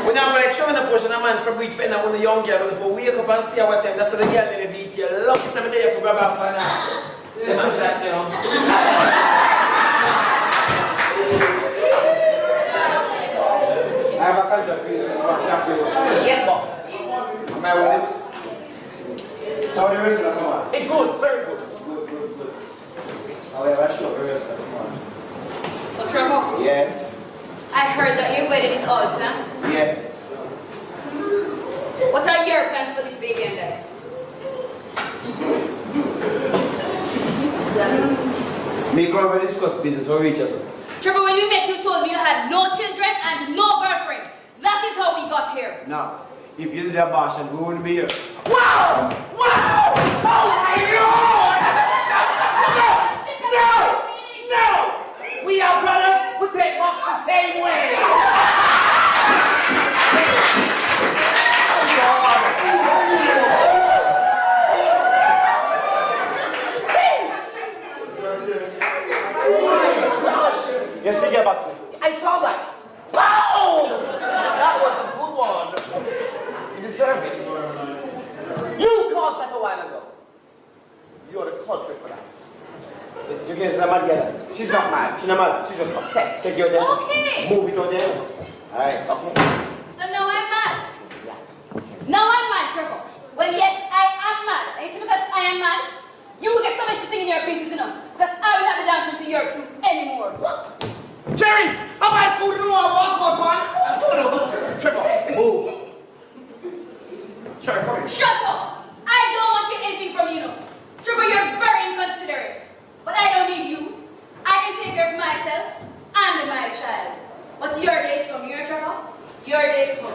When I'm like trying to push a man from breed friend, I want a young girl and if I wake up and see her what time, that's what the girl in the detail. Lucky time there for grab up and the man shot you know. I have a contract for you, so Yes, boss. am I with this? How the rest of them come on? It's good, very good. Good. However, sure, the rest of them come on. So, Trevor, Yes. I heard that your wedding is all planned. Yeah. What are your plans for this baby and dad? Me go over discuss business or reach us. Trevor, when we met, you told me you had no children and no girlfriend. That is how we got here. Now, if you did the abortion, we wouldn't be here. Wow! Wow! Oh my Lord! No! We are brothers. We take much the same way. Yes, you get back to me. I saw that. Boom! That was a good one. You deserve it. You caused that a while ago. You're the culprit for that. You guys are mad girl. She's not mad. She's not mad. She's just upset. Take your there. Okay. Move it out there. Alright, okay. So now I'm mad. Now I'm mad, Trevor. Well, yes, I am mad. And you see, because I am mad, you will get somebody to sing in your pieces, you know. Because I will not be dancing to your tune anymore. Jerry, how about food and walk on? Triple. Move. Sure, come here. Shut up! I don't want to hear anything from you, know. Trevor, you're very inconsiderate. But I don't need you. I can take care of myself and my child. But your days come here, Trevor. Your days come.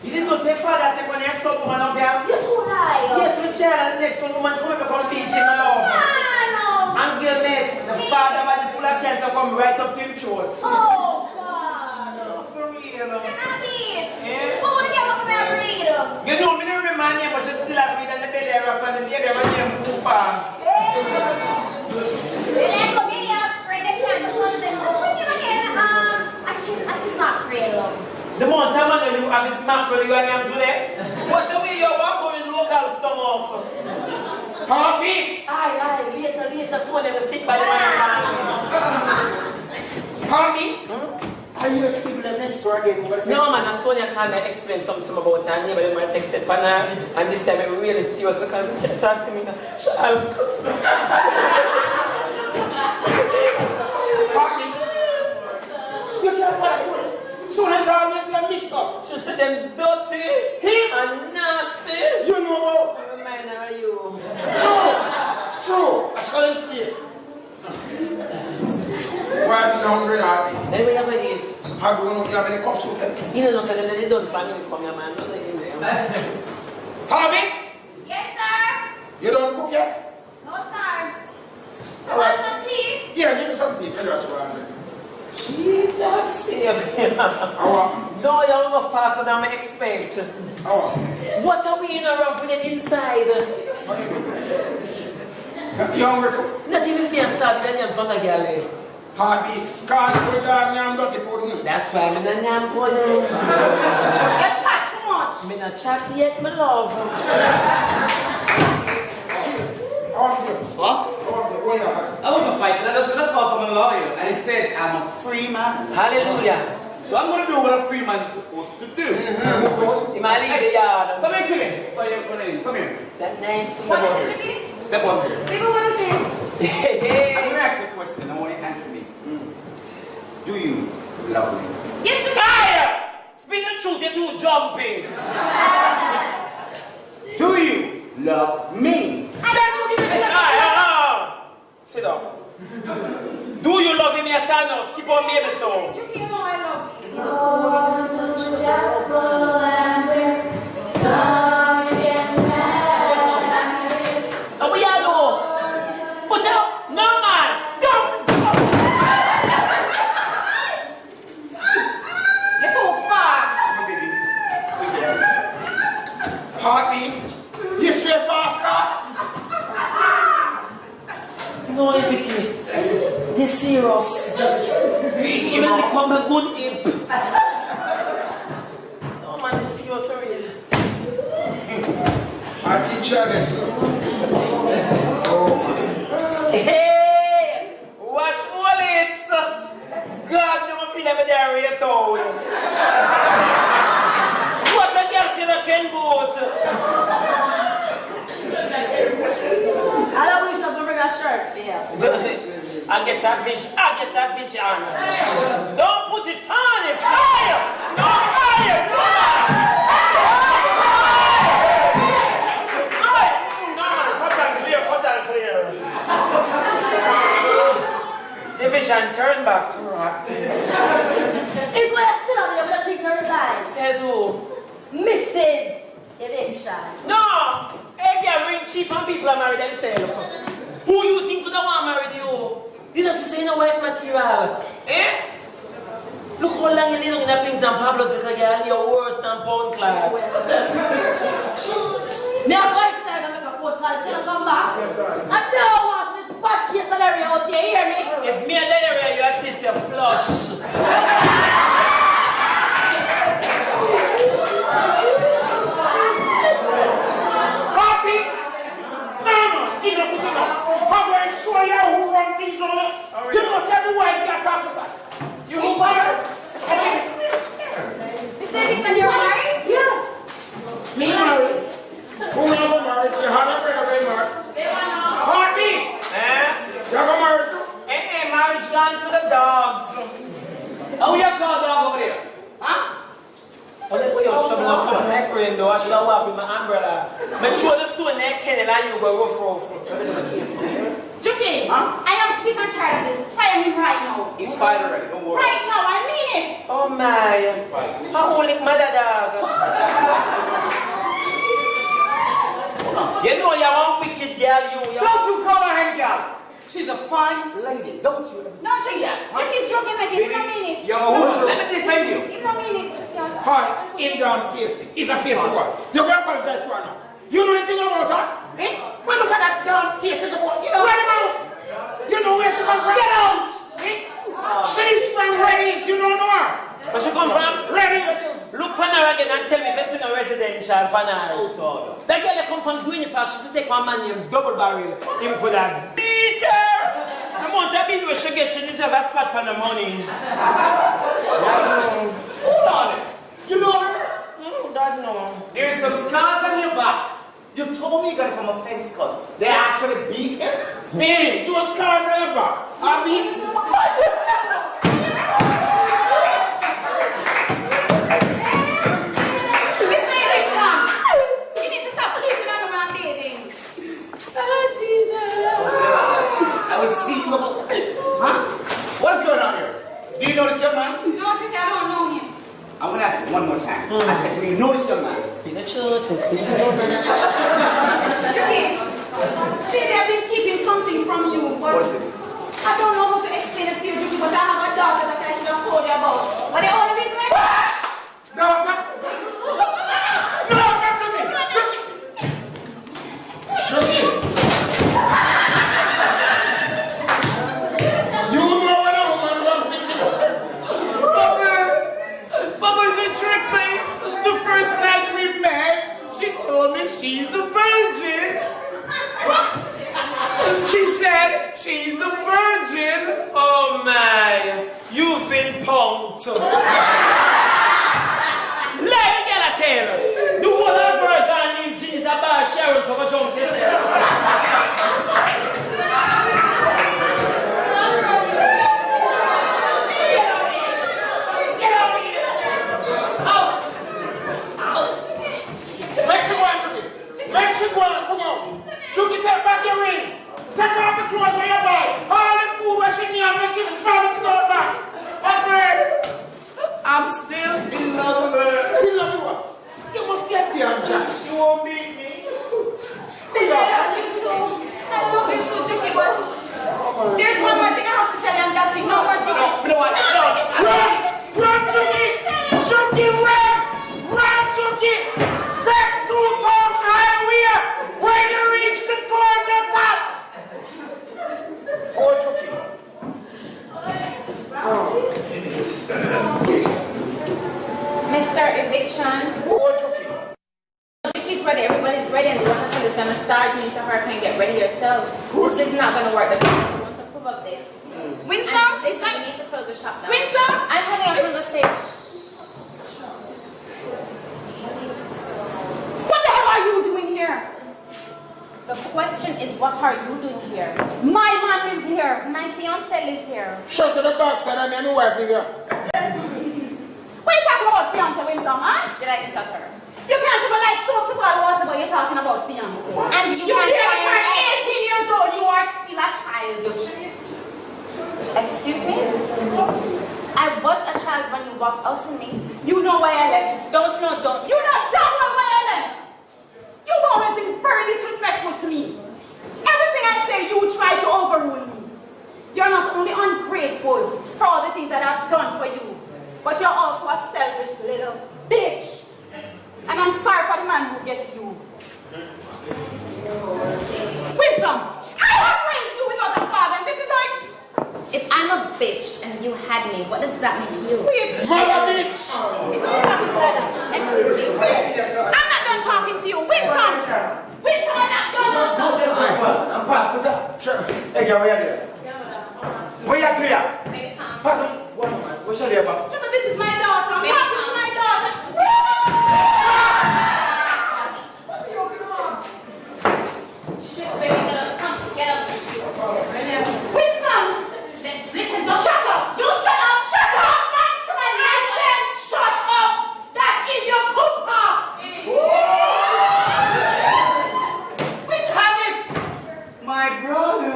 You didn't know say father take on your son woman up here? You're too high. Yes, the child and next one woman come up and beat him along. And girl mate, the father body full of cancer come right up to him throat. Oh, God. For real. Can I beat? Yeah. Who would get up in my breed? You know, me don't remember my name, but she still have me in the belly of and the baby of my name Cooper. Hey, come here, The amount of money you have is mackerel you and him today. What the way you walk on in local stomach? Heartbeat! Aye, later, someone will sit by the man. Heartbeat? Are you the people that next door again? No man, Sonia called me explain something about her neighbor. They might text it for her. And this time it really serious because she talked to me now. Heartbeat? You can't find Sonia. Sonia's always a mix-up. She said them dirty and nasty. You know What man are you? True. I saw him stay. Why are you hungry, Heartbeat? Anyway, I'm ready. How do you know you have any cups with them? You know, so they don't try me to come here, man. Heartbeat? Yes, sir. You don't cook yet? No, sir. All right. Want some tea? Yeah, give me some tea. That's what I'm doing. Jesus, save No, you're not faster than I expect. What are we in a rump with the inside? You hungry too? Not even me and start with the name from the girl. Heartbeat, scarlet for dog, yam dirty pudding. That's why I'm in a name pudding. You chat too much. I'm not chat yet, my love. What? I wasn't fighting, I was going to call from a lawyer, and it says I'm a free man. Hallelujah. So I'm going to do what a free man is supposed to do. You might leave the yard. Come here to me. So you're going to come here. That nice. What is it, Jimmy? Step up here. People want to say. I'm going to ask you a question. I want you to answer me. Do you love me? Yes, sir. Fire! Speak the truth, you're too jumpy. Do you love me? Sit down. Do you love him? Yes or no? Skip on me, so. You know I love you. Going to chapel and we're gonna get married. And we all know. But no man. Don't. You're too fast. Heartbeat, you straight fast, cars? No, Vicky. This serious. You will become a good imp. No man, this serious already. I teach you this. Hey! Watch all it! God, never feel like they're at all. What a girl feel like Ken boat. I don't wish I could bring a shirt for you. I get that fish on. Don't put it on it. Fire! No fire! No cut and clear. The fish and turn back to rat. It's why I still have you, but take your time. Says who? Mrs. Eviction. No! Hey, girl, ring cheap and people are married themselves. Who you think would want married you? You know, she say no wife material. Eh? Look how long you need in the Pinks and Pablos because you're worse than pound clad. Me a wife side and make a phone call, she'll come back. I don't want this bad case of area out here, hear me? If me and the area, you are kiss your flush. Happy? No, enough is enough. I'm going to show you who run things on it. You must have the wife got officer. You who bother? Is the eviction you're married? Yeah. Me married. Who never married? You have a brother been married. They want to know. Happy? Eh? You have a married too? Marriage gone to the dogs. How you call dog over there? Huh? Oh, let's see how trouble I'm coming back in though. I should have walked with my umbrella. Make sure the stone there, Kenny, and you go rough. Juki, I am sick and tired of this. Fire him right now. He's fired already, don't worry. Right now, I mean it. Oh my. How old is mother dog? You know you're one wicked girl, you. Don't you call her head girl. She's a fine lady, don't you? No, say that. Juki's joking again. You don't mean it. You're a woman. Let me defend you. You don't mean it. Hi, him down face. He's a face boy. You're going to apologize to her now. You know anything about her? Eh? Well, look at that down face of the boy. You know where the man? You know where she comes from? Get out! Eh? She's from Reddings. You don't know her. Where she come from? Ready? Look for her again and tell me if it's in a residential panel. That girl that come from Sweeney Park, she should take one man named Double Barrel. Him could have beat her. The amount of beat where she gets, she deserves a spot for the money. Hold on. You know her? God no. There's some scars on your back. You told me you got it from a fence cut. They actually beat him? Hey, those scars on your back. I mean, Mr. Erickson, you need to stop sleeping on the ground bathing. Oh, Jesus. I will see you about. Huh? What's going on here? Do you know this young man? No, Tricky, I don't know him. I'm going to ask you one more time. I said, do you know this young man? He's a truth. Tricky, I've been keeping something from you, but What is it? I don't know how to explain it to you, Tricky, but I have a daughter that I should have told you about. But the only reason I... daughter. No, not to me. Tricky. You know when I was on the picture. Papa, she tricked me. The first night we met, she told me she's a virgin. She said she's a virgin. Oh my, you've been punked. Let me get a tale. The whole of her gone leave Jesus a bar Sharon for a jump yourself. Let's go on, come on. Chucky, take back your ring. Take off the clothes where you buy. All the food where she need, make sure she's found to go back. Okay. I'm still in love with her. Still love you what? You must get there, Jack. She won't beat me. I love you too. I love you too, Tricky, but there's one more thing I have to tell you, and that's it. No more thing. No, I don't. Run, Chucky. Chucky, run. Run, Chucky. Take 2,000 highway. When you reach the corner top. Oh, Chucky. Mr. Eviction. Oh, Chucky. She's ready. Everybody's ready, and the one that's going to start me to her can get ready yourself. This is not going to work. The people want to prove of this. Winston, You need to close the shop down. Winston! I'm having a conversation. What the hell are you doing here? The question is, what are you doing here? My man lives here. My fiance lives here. Shut to the backside and then wife in here. What are you talking about fiance, Winston, huh? Did I stutter? You can't even like soap to boil water, but you're talking about fiance. And you You can't barely tell turned me- 18 years old. You are still a child. Excuse me? I was a child when you walked out on me. You know why I left. Don't you know, don't You know damn well why I left. You've always been very disrespectful to me. Everything I say, you try to overrule me. You're not only ungrateful for all the things that I've done for you, but you're also a selfish little bitch. And I'm sorry for the man who gets you. Wisdom, I have raised you without a father, and this is like... If I'm a bitch and you had me, what does that make you? Mother bitch! Excuse me. I'm not done talking to you. Wisdom! Wisdom, I'm not done. I'm past. Put that. Sure. Hey, girl, where you there? Where you there? Baby, come. Pass on. One moment. What's your name, box? But this is my daughter. I'm talking to my daughter. Shit, baby, get up. Wisdom! Listen, don't Shut up! You shut up! Shut up! That's to my life then! Shut up! That is your poopa! Have it! My brother.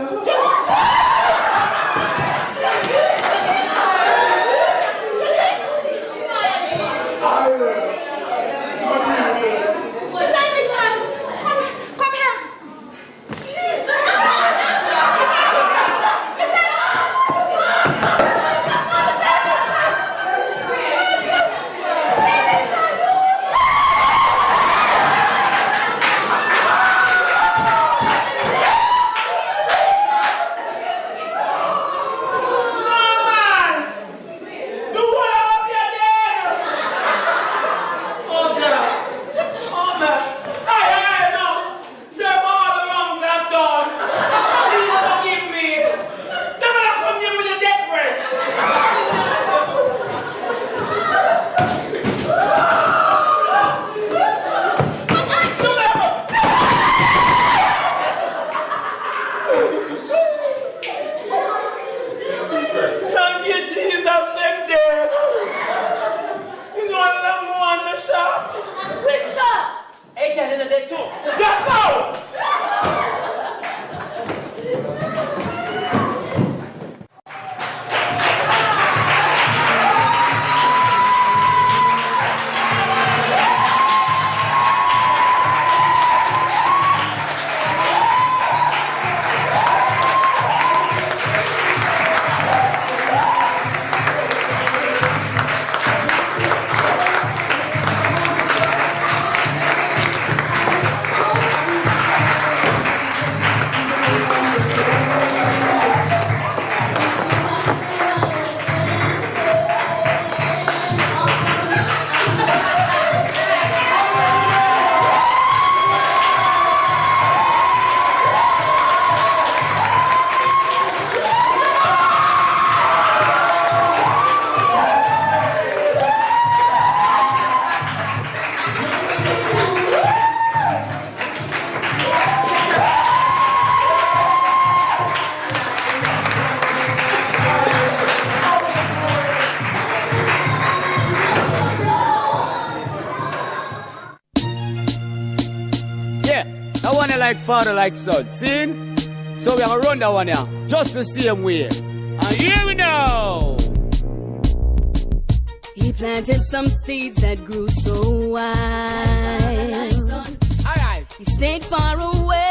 Come here! The world of your day! say too. Jump out! Like father, like son. See? So we are gonna run that one here, just the same way. And here we go. He planted some seeds that grew so wide. Alright. He stayed far away.